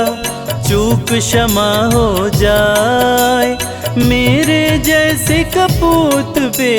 चूक क्षमा हो जाए, मेरे जैसे कपूत पे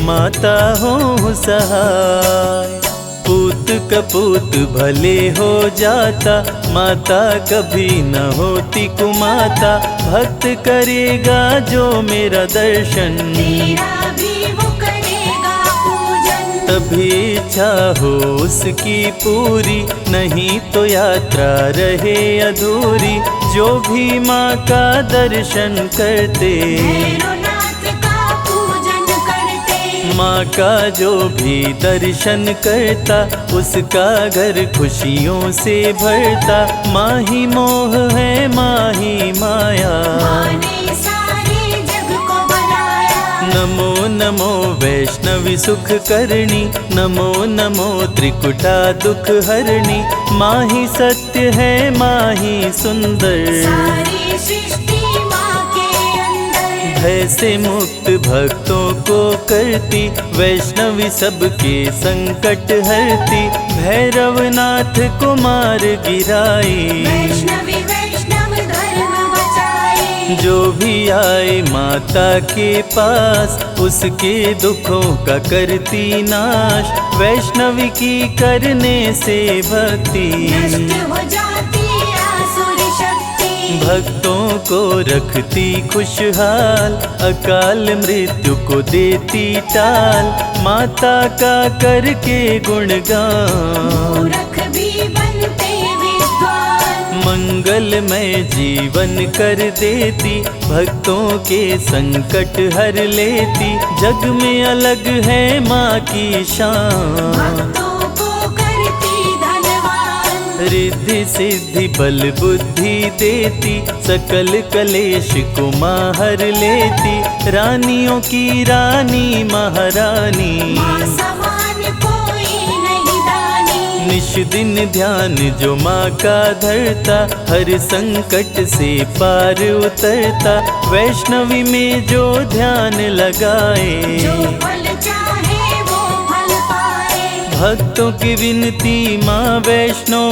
माता हो सहाय। पूत कपूत भले हो जाता, माता कभी न होती कुमाता, भक्त करेगा जो मेरा दर्शन, तेरा भी वो करेगा पूजन। तभी इच्छा हो उसकी पूरी, नहीं तो यात्रा रहे अधूरी, जो भी माँ का दर्शन करते, भैरवनाथ का पूजन करते, माँ का जो भी दर्शन करता, उसका घर खुशियों से भरता। माँ ही मोह है, माँ ही माया, माँ ने सारे जग को बनाया। नमो नमो वैष्णवी सुख करणी, नमो नमो त्रिकुटा दुख हरणी, माँ ही सत्य है, माँ ही सुंदर, सारी सृष्टि माँ के अंदर। भय से मुक्त भक्तों को करती, वैष्णवी सबके संकट हरती, भैरवनाथ को मार गिराई। वैष्णवी वैष्णव धर्म बचाई, जो भी आए माता के पास, उसके दुखों का करती नाश, वैष्णवी की करने से भक्ति, नष्ट हो जाती आसुर शक्ति। भक्तों को रखती खुशहाल, अकाल मृत्यु को देती टाल, माता का करके गुणगान, मूर्ख भी बनते विद्वान। मंगलमय जीवन कर देती, भक्तों के संकट हर लेती, जग में अलग है माँ की शान। भक्तों को करती धनवान, रिद्धि सिद्धि बल बुद्धि देती, सकल कलेश को माहर लेती, रानियों की रानी महारानी। माँ समान कोई नहीं दानी। निश दिन ध्यान जो माँ का धरता, हर संकट से पार उतरता, वैष्णवी में जो ध्यान लगाए, जो फल चाहे वो फल पाए। भक्तों की विनती माँ वैष्णो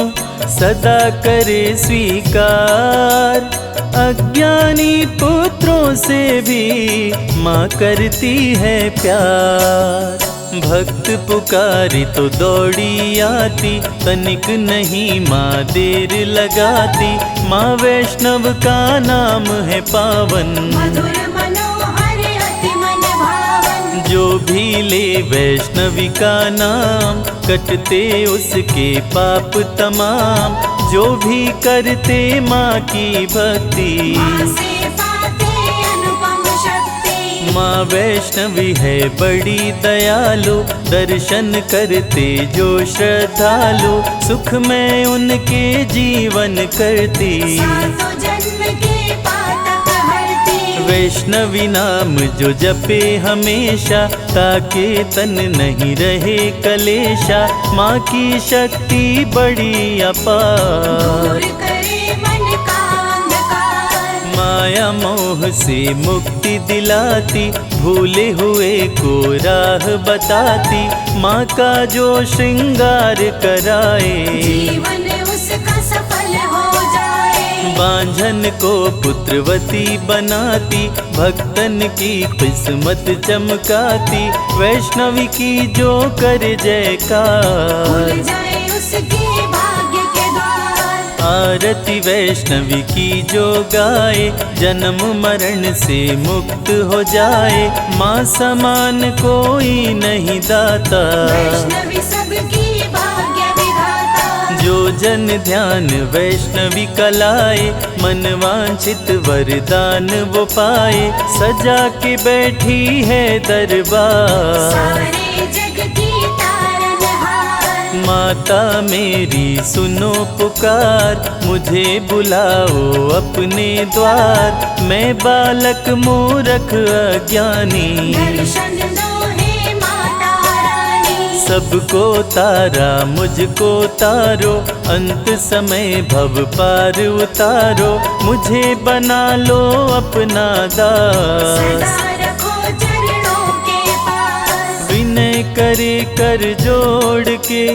सदा करे स्वीकार, अज्ञानी पुत्रों से भी माँ करती है प्यार। भक्त पुकारी तो दौड़ी आती, तनिक नहीं माँ देर लगाती, माँ वैष्णव का नाम है पावन, मधुर मनोहर अति मन भावन। जो भी ले वैष्णवी का नाम, कटते उसके पाप तमाम, जो भी करते माँ की भक्ति, माँ से पाते अनुपम शक्ति। माँ वैष्णवी है बड़ी दयालु, दर्शन करते जो श्रद्धालु, सुख में उनके जीवन करती, सातों जन्म के पातक हरती। वैष्णवी नाम जो जपे हमेशा, ताके तन नहीं रहे कलेशा, माँ की शक्ति बड़ी अपार। दूर करे मन का अंधकार। माया मोह से मुक्ति दिलाती, भूले हुए को राह बताती, माँ का जो श्रृंगार कराए, जीवन उसका सफल हो जाए। बांझन को पुत्रवती बनाती, भक्तन की किस्मत चमकाती, वैष्णवी की जो कर जयकार, खुल जाए उसके भाग्य के द्वार। आरती वैष्णवी की जो गाए, जन्म मरण से मुक्त हो जाए, माँ समान कोई नहीं दाता, वैष्णवी सबकी भाग्य विधाता। जो जन ध्यान वैष्णवी कलाए, मन वांछित वरदान वो पाए, सजा के बैठी है दरबार, सारे जग की तारनहार। माता मेरी सुनो पुकार, मुझे बुलाओ अपने द्वार, मैं बालक मूरख अज्ञानी, दर्शन दो हे माता रानी। सबको तारा मुझको तारो, अंत समय भव पार उतारो, मुझे बना लो अपना दास, सदा रखो चरणों के पास। विनय करे कर जोड़ के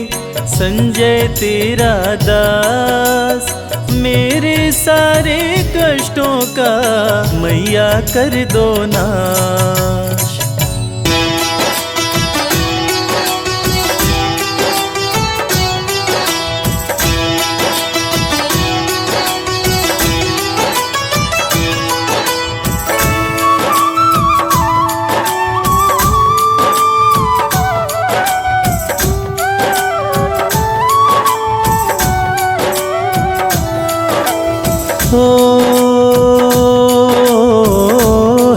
संजय तेरा दास, मेरे सारे कष्टों का मैया कर दो नाश।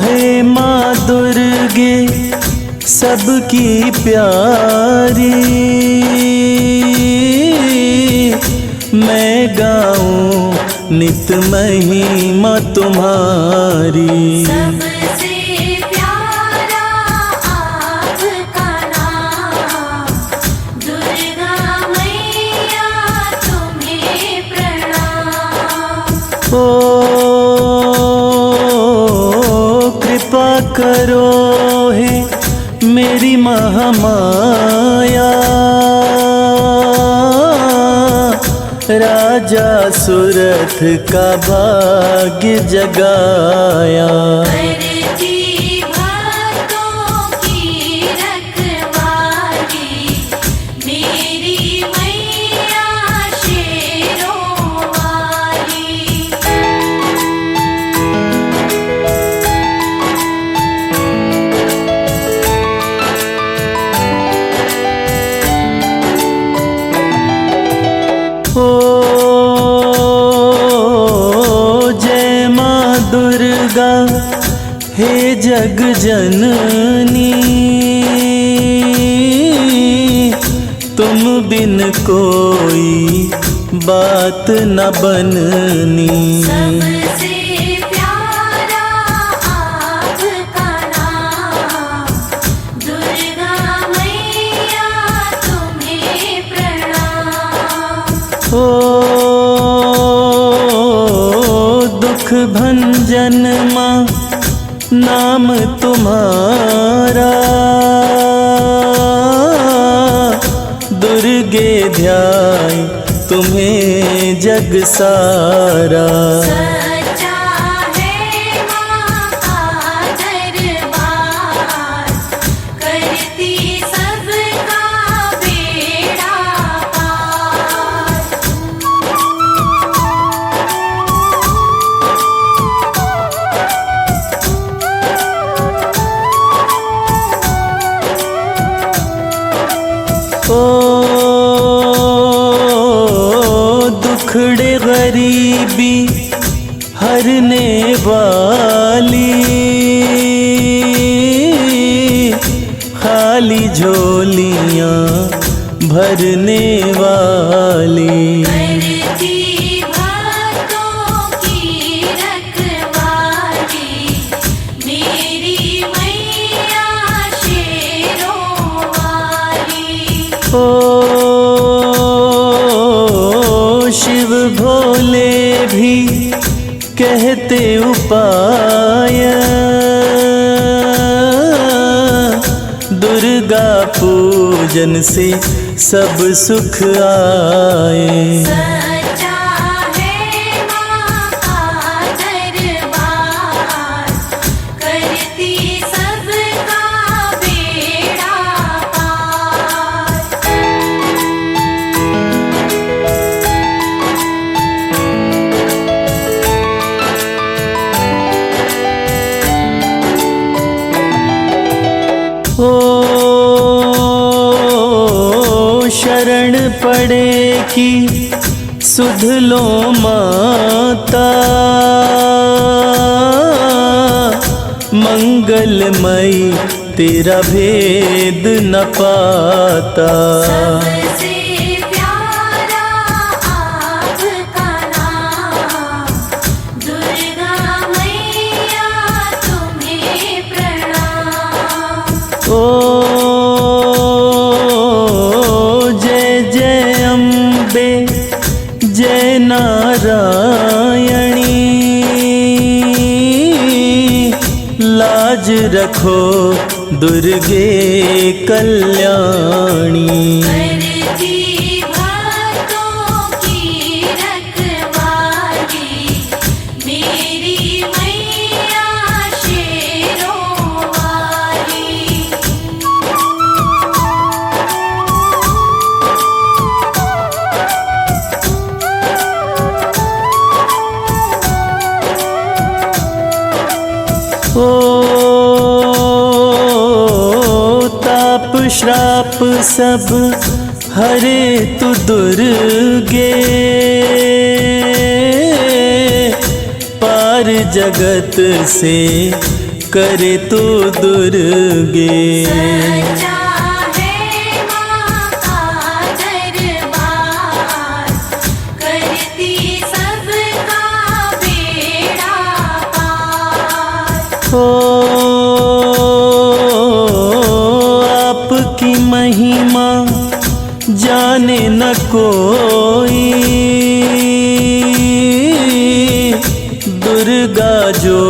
हे माँ दुर्गे सबकी प्यारी, मैं गाऊं नित महिमा तुम्हारी। सबसे प्यारा आपका नाम, दुर्गा मैया तुम्हें प्रणाम। कृपा करो हे मेरी महामाया, राजा सुरथ का भाग्य जगाया। करती भक्तों की रखवाली, मेरी मैया शेरों वाली। जय माँ दुर्गा हे जग जननी, तुम बिन कोई बात न बननी। सबसे प्यारा आपका नाम, दुर्गा मैया तुम्हें प्रणाम। ओ दुख भंजन माँ नाम तुम्हारा, दुर्गे ध्याय तुम्हें जग सारा। सच्चा है माँ का दरबार, करती सबका बेड़ा पार। ओ दुखड़े गरीबी हरने वाली, खाली झोलियाँ भरने वाली। करती भक्तों की रखवाली, मेरी मैया शेरों वाली। ओ शिव भोले भी कहते उपाय, दुर्गा पूजन से सब सुख आए। सच्चा है माँ का दरबार, करती सबका बेड़ा पार। ओ शरण पड़े कि सुध लो माता, मंगलमयी तेरा भेद न पाता। सबसे प्यारा आपका नाम, दुर्गा मैया तुम्हें प्रणाम। ओ जय जय अम्बे जय नारायणी, लाज रखो दुर्गे कल्याणी। करती भक्तों की रखवाली, मेरी मैया शेरों वाली। ओ ताप श्राप सब हरे तु दुर्गे, पार जगत से करे तू दुर्गे। सच्चा है माँ का दरबार, करती सबका बेड़ा पार। ओ आपकी महिमा जाने न कोई, दुर्गा जो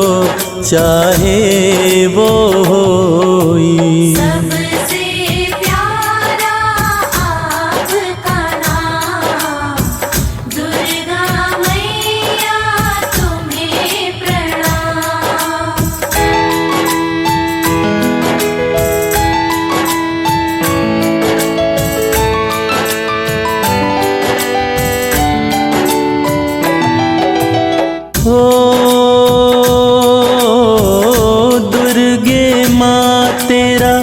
चाहे वो होई। सबसे प्यारा आपका नाम, दुर्गा मैया तुम्हें प्रणाम। तेरा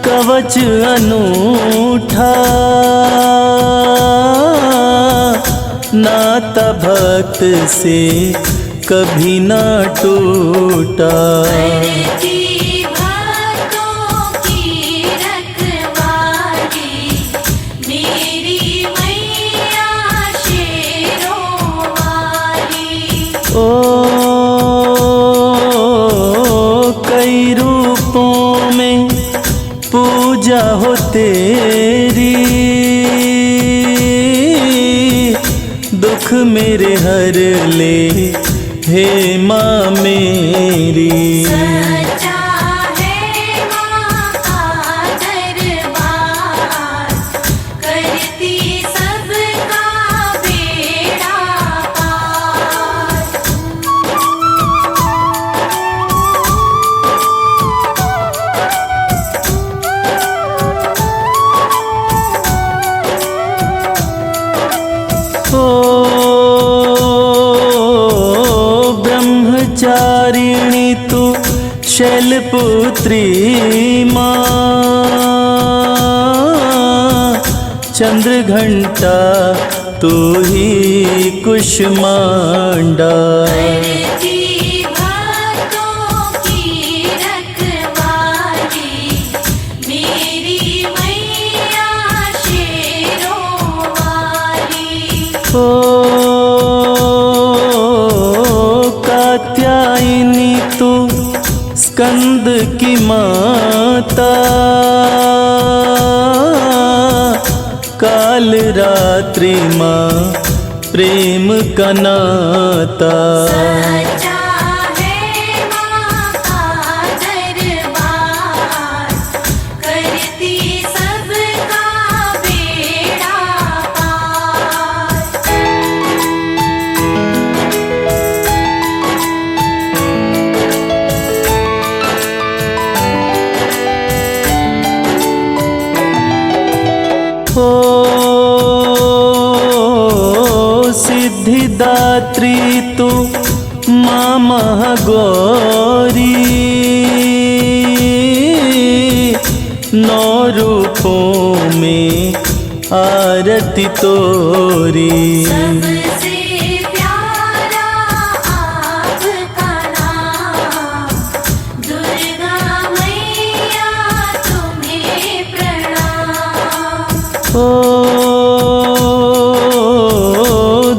कवच अनूठा, नाता भक्त से कभी ना टूटा। करती भक्तों की रखवाली, मेरी मैया शेरों ओ कई रूपों में पूजा हो तेरी, दुख मेरे हर ले हे माँ मेरी। सच्चा है माँ का दरबार, करती सबका बेड़ा पार। ब्रह्मचारिणी तू शैलपुत्री माँ, चंद्रघंटा तू ही कुष्मांडा। करती भक्तों की रखवाली, मेरी मैया शेरों वाली। कात्यायनी तू स्कंद की माता, काल रात्रि माँ प्रेम का नाता। सच्चा है माँ का दरबार, करती सबका बेड़ा पार। सिद्धिदात्री तू माँ महागौरी, नौ रूपों में आरती तोरी। सबसे प्यारा आपका नाम, दुर्गा मैया तुम्हें प्रणाम।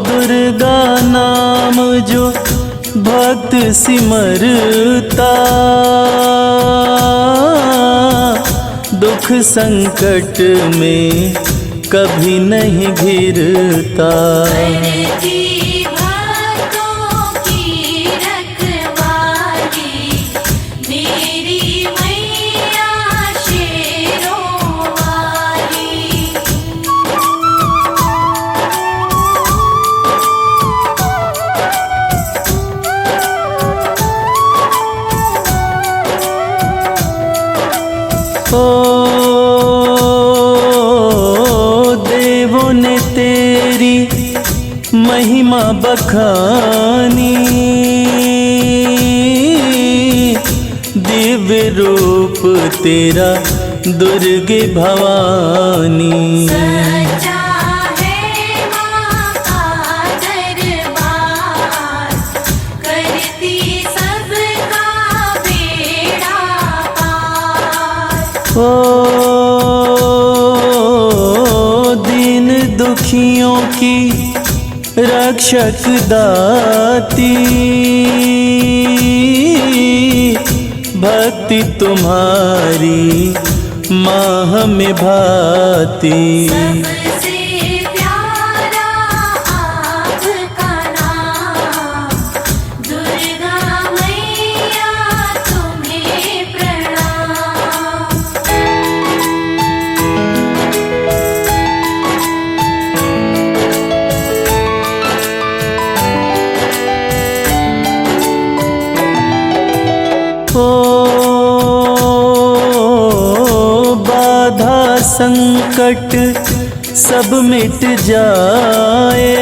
दुर्गा नाम जो भक्त सिमरता, दुख संकट में कभी नहीं घिरता। करती भक्तों की रखवाली, मेरी मैया शेरों वाली। देवों ने तेरी महिमा बखानी, दिव्य रूप तेरा दुर्गे भवानी। सच्चा है माँ का दरबार, करती सबका बेड़ा पार। दीन दुखियों की रक्षक दाती, भक्ति तुम्हारी माँ हमें भाती। सबसे प्यारा आपका नाम, दुर्गा मैया तुम्हें प्रणाम। बाधा संकट सब मिट जाए,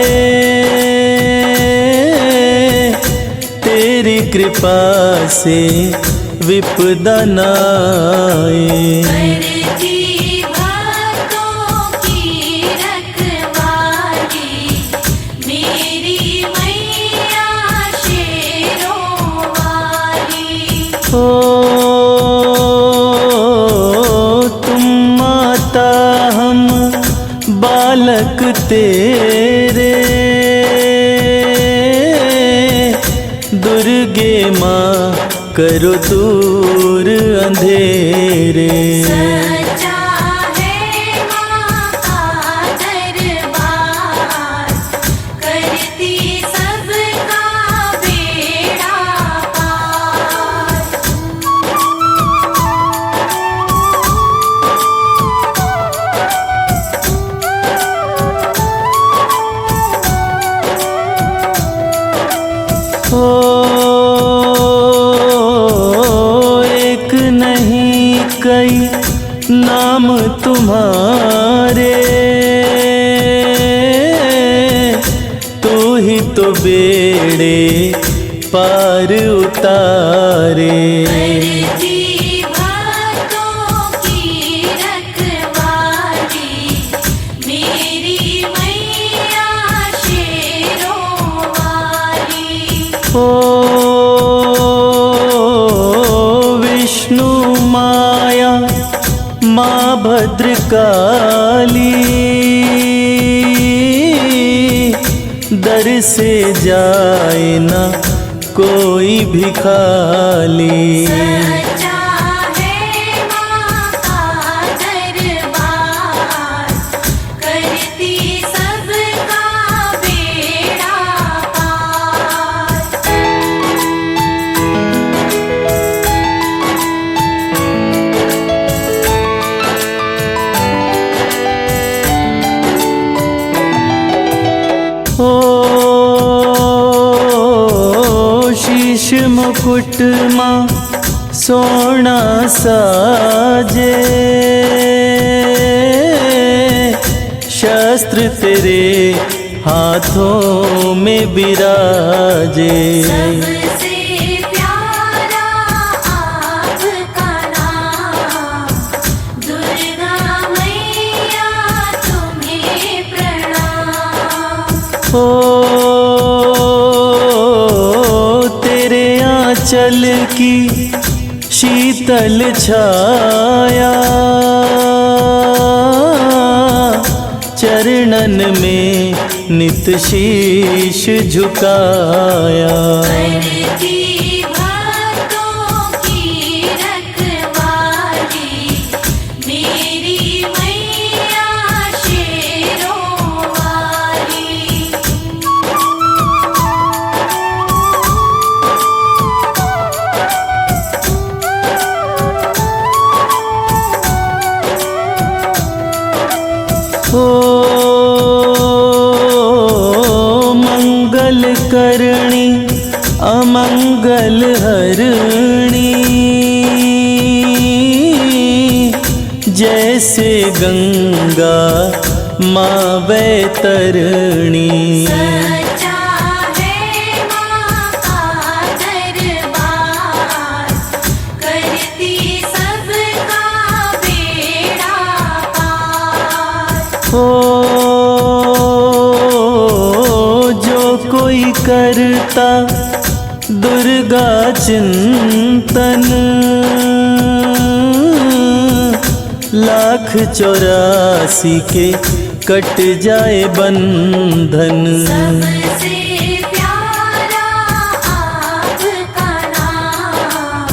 तेरी कृपा से विपदा न आए। करती भक्तों की रखवाली, मेरी मैया शेरों वाली। तुम माता हम बालक तेरे, दुर्गे माँ करो दूर अंधेरे। सच्चा है माँ का दरबार, करती सबका बेड़ा पार। एक नहीं कई नाम तुम्हारे, तू ही तो बेड़े पार उतारे। करती भक्तों की रखवाली, मेरी मैया शेरों वाली। विष्णु माया माँ भद्रकाली, दर से जाए ना कोई भी खाली। सच्चा है माँ का दरबार, करती सबका बेड़ा पार। शीश मुकुट माँ सोना साजे, शस्त्र तेरे हाथों में बिराजे। सबसे प्यारा आपका नाम, दुर्गा मैया तुम्हें प्रणाम। तेरे आंचल की शीतल छाया, चरणन में नित शीश झुकाया। करती भक्तों की रखवाली, मेरी मैया शेरों वाली। मंगल करणी अमंगल हरणी, जैसे गंगा माँ वैतरणी। सच्चा है माँ का दरबार, करती सबका बेड़ा पार। जो कोई करता दुर्गा चिंतन, 1,84 के कट जाए बंधन। सबसे प्यारा आपका नाम,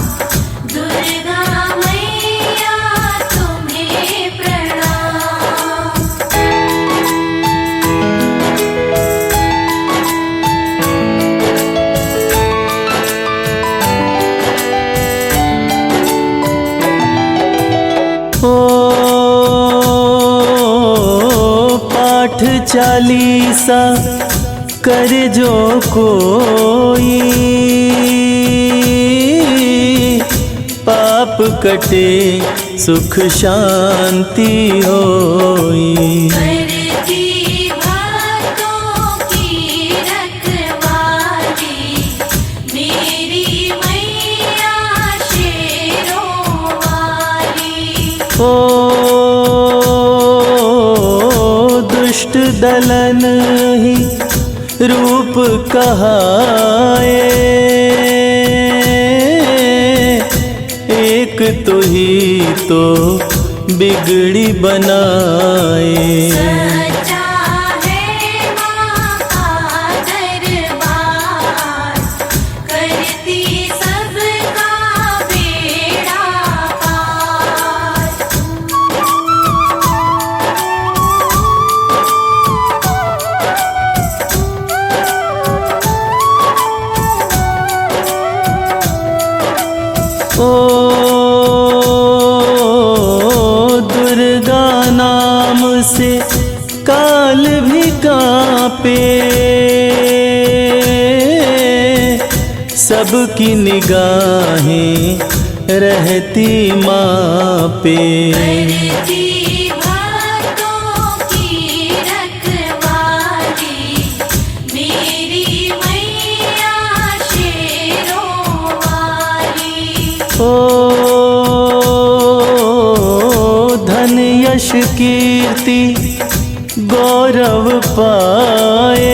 दुर्गा मैया तुम्हें प्रणाम। पाठ चालीसा कर जो कोई, पाप कटे सुख शांति होई। करती भक्तों की रखवाली, मेरी मैया शेरों वाली। दुष्ट दलन ही रूप कहाए, एक तो ही तो बिगड़ी बनाए। सच्चा है माँ का दरबार, काल भी कांपे, सबकी निगाहें रहती माँ पे। करती भक्तों की रखवाली मेरी मैया शेरों वाली। ओ धन यश कीर्ति गौरव पाए,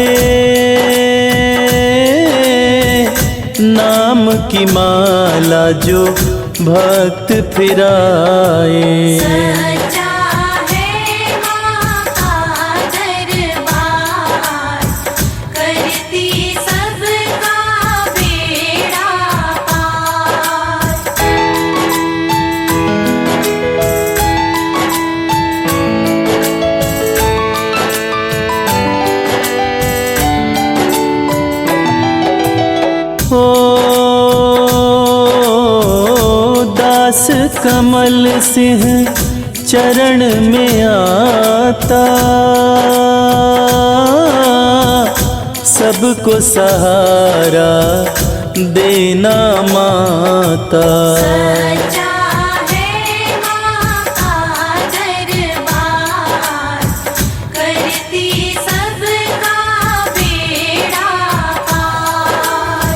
नाम की माला जो भक्त फिराए। सच्चा है माँ का दरबार, करती सबका बेड़ा पार। दास कमल सिंह चरण में आता, सबको सहारा देना माता। सच्चा है माँ का दरबार, करती सबका बेड़ा पार।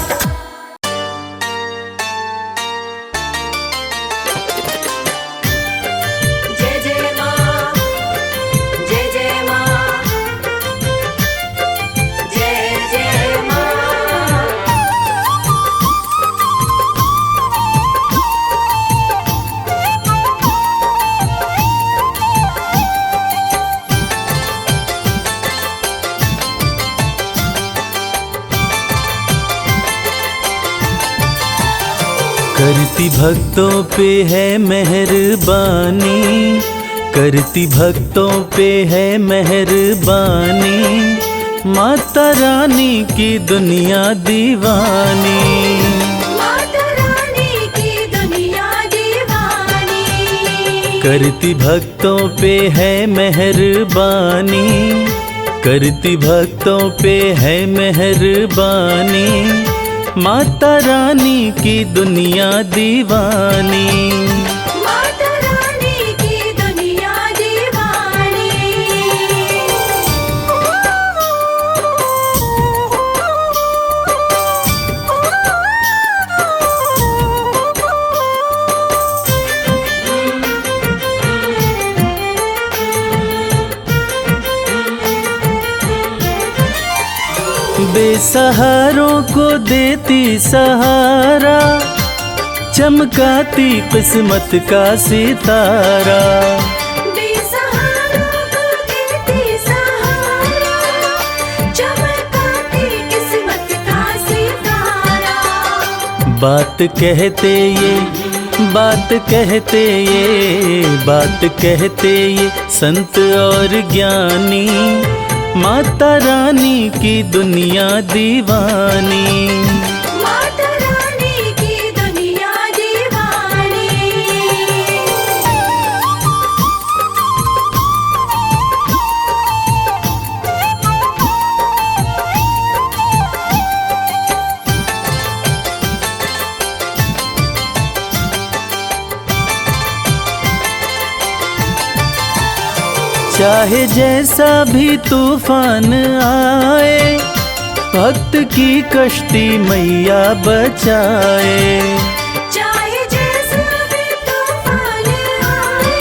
जय जय माँ, जय जय माँ, जय जय माँ। करती भक्तों पे है मेहरबानी, करती भक्तों पे है मेहरबानी, माता रानी की दुनिया दीवानी। माता रानी की दुनिया दीवानी। करती भक्तों पे है मेहरबानी, करती भक्तों पे है मेहरबानी, माता रानी की दुनिया दीवानी। माता रानी की दुनिया दीवानी। बेसहारों को देती सहारा, चमकाती किस्मत का सितारा। बेसहारों को देती सहारा, चमकाती किस्मत का सितारा। बात कहते ये, बात कहते ये, बात कहते ये संत और ज्ञानी, माता रानी की दुनिया दीवानी। माता रानी की दुनिया दीवानी। चाहे जैसा भी तूफान आए, भक्त की कश्ती मैया बचाए। चाहे जैसा भी तूफान आए,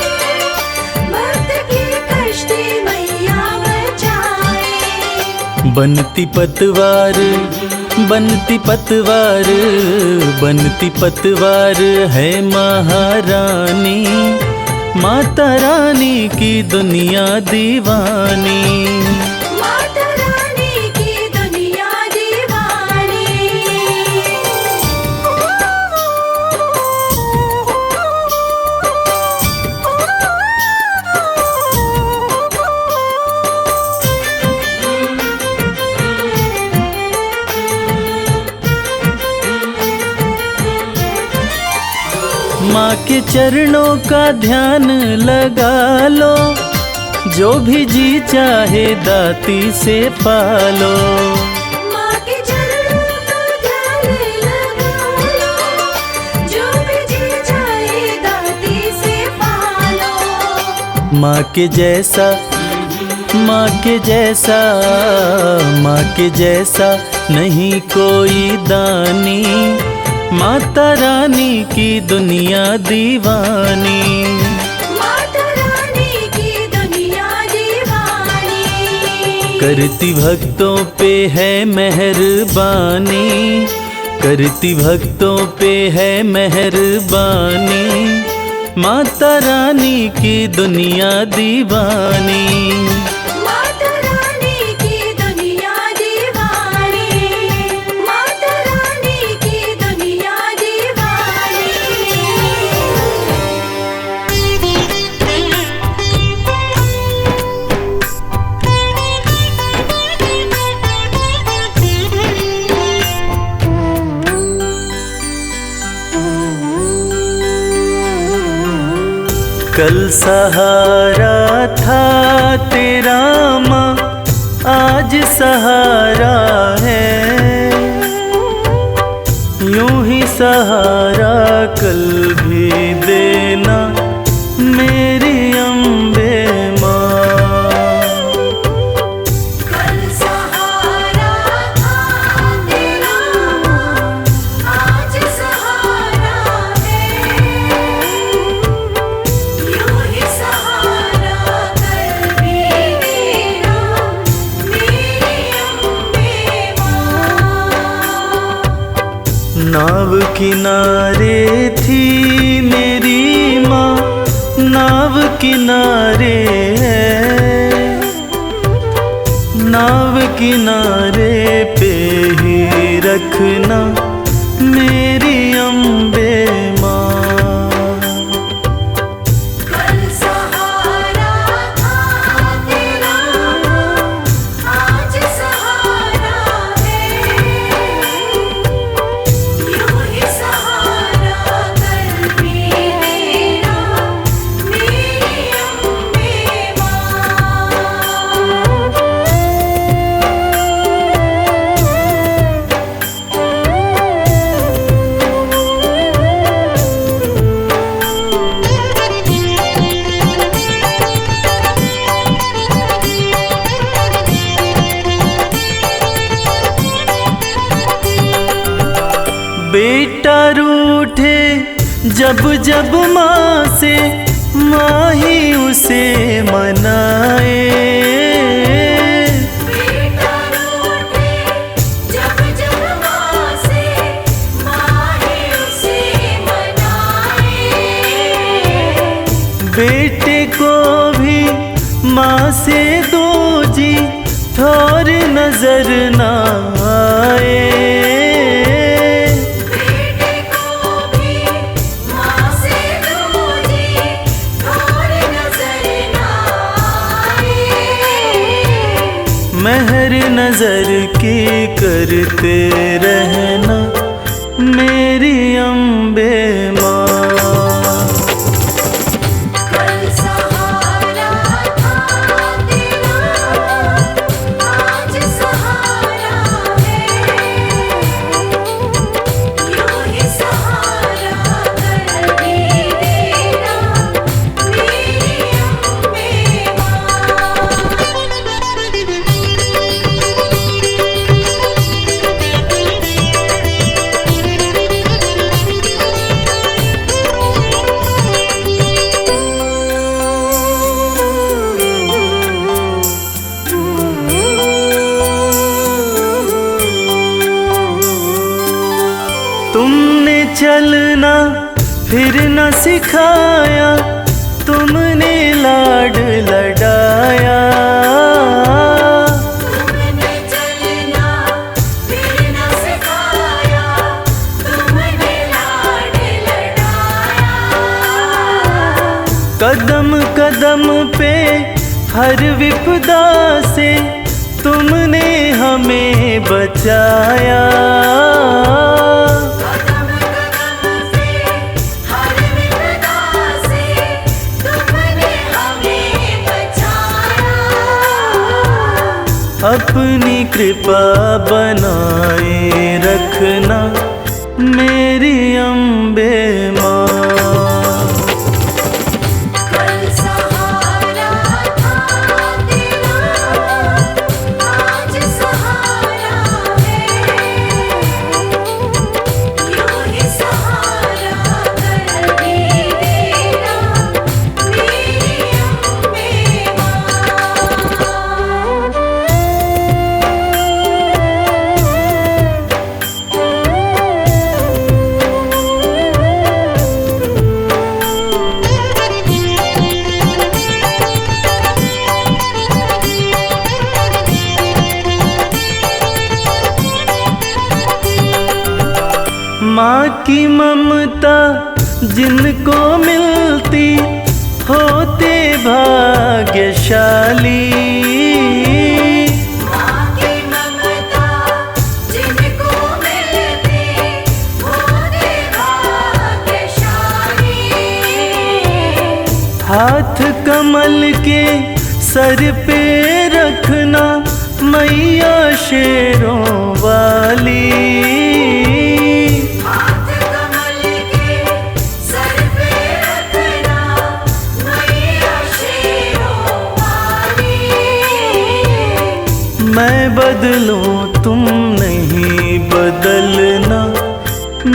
भक्त की कश्ती मैया बचाए। बनती पतवार, बनती पतवार, बनती पतवार है महारानी, माता रानी की दुनिया दीवानी। माता रानी की दुनिया दीवानी। माँ के चरणों का ध्यान लगा लो, जो भी जी चाहे दाती से पालो। माँ के चरणों को ध्यान लगा लो, जो भी जी चाहे दाती से पालो। माँ के जैसा, माँ के जैसा, माँ के जैसा नहीं कोई दानी, माता रानी की दुनिया दीवानी। माता रानी की दुनिया दीवानी। करती भक्तों पे है मेहरबानी, करती भक्तों पे है मेहरबानी, माता रानी की दुनिया दीवानी। माता रानी की दुनिया दीवानी। माता रानी की दुनिया दीवानी। कल सहारा था तेरा माँ, आज सहारा है, यूं ही सहारा कल भी देना मेरी अम्बे माँ। कल सहारा था तेरा, आज सहारा है, यूं ही सहारा कल भी देना मेरी अम्बे माँ। नाव किनारे थी मेरी माँ, नाव किनारे है, नाव किनारे पे ही रखना मेरी अम्बे माँ। कल सहारा था तेरा, आज सहारा है, यूं ही सहारा कल भी देना मेरी अम्बे माँ। बेटा रूठे जब जब माँ से, माँ ही उसे मनाए। बेटा रूठे जब जब माँ से, माँ ही उसे मनाए। बेटे को भी माँ से दो जी, थोर नजर ना आए। बेटे को भी माँ से दूजी और नजर ना आए। मेहर नजर की करते रहना मेरी अम्बे माँ। कल सहारा था तेरा, आज सहारा है, यूं ही सहारा कल भी देना मेरी अम्बे माँ। तुमने चलना फिर न सिखाया, तुमने लाड लडाया। तुमने चलना फिर न सिखाया, तुमने लाड लडाया। कदम कदम पे हर विपदा से तुमने हमें बचाया। कदम कदम पे हर विपदा से तुमने हमें बचाया। अपनी कृपा बनाए रखना मेरी अम्बे माँ। कल सहारा था तेरा, आज सहारा है, यूं ही सहारा कर भी देना मेरी अम्बे माँ। माँ की ममता जिनको मिलती होते भाग्यशाली। माँ की ममता जिनको मिलती होते भाग्यशाली। हाथ कमल के सर पे रखना मैया शेरों वाली। हाथ कमल के सर पे रखना मैया शेरों वाली। मैं बदलूं तुम नहीं बदलना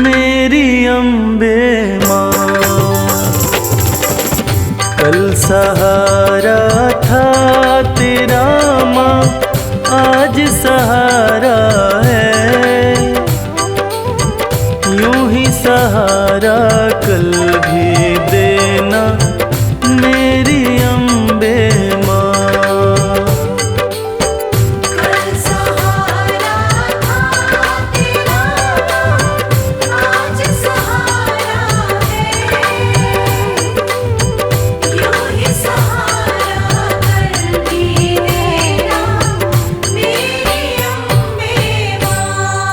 मेरी अम्बे माँ। कल सहारा था तेरा माँ, आज सहारा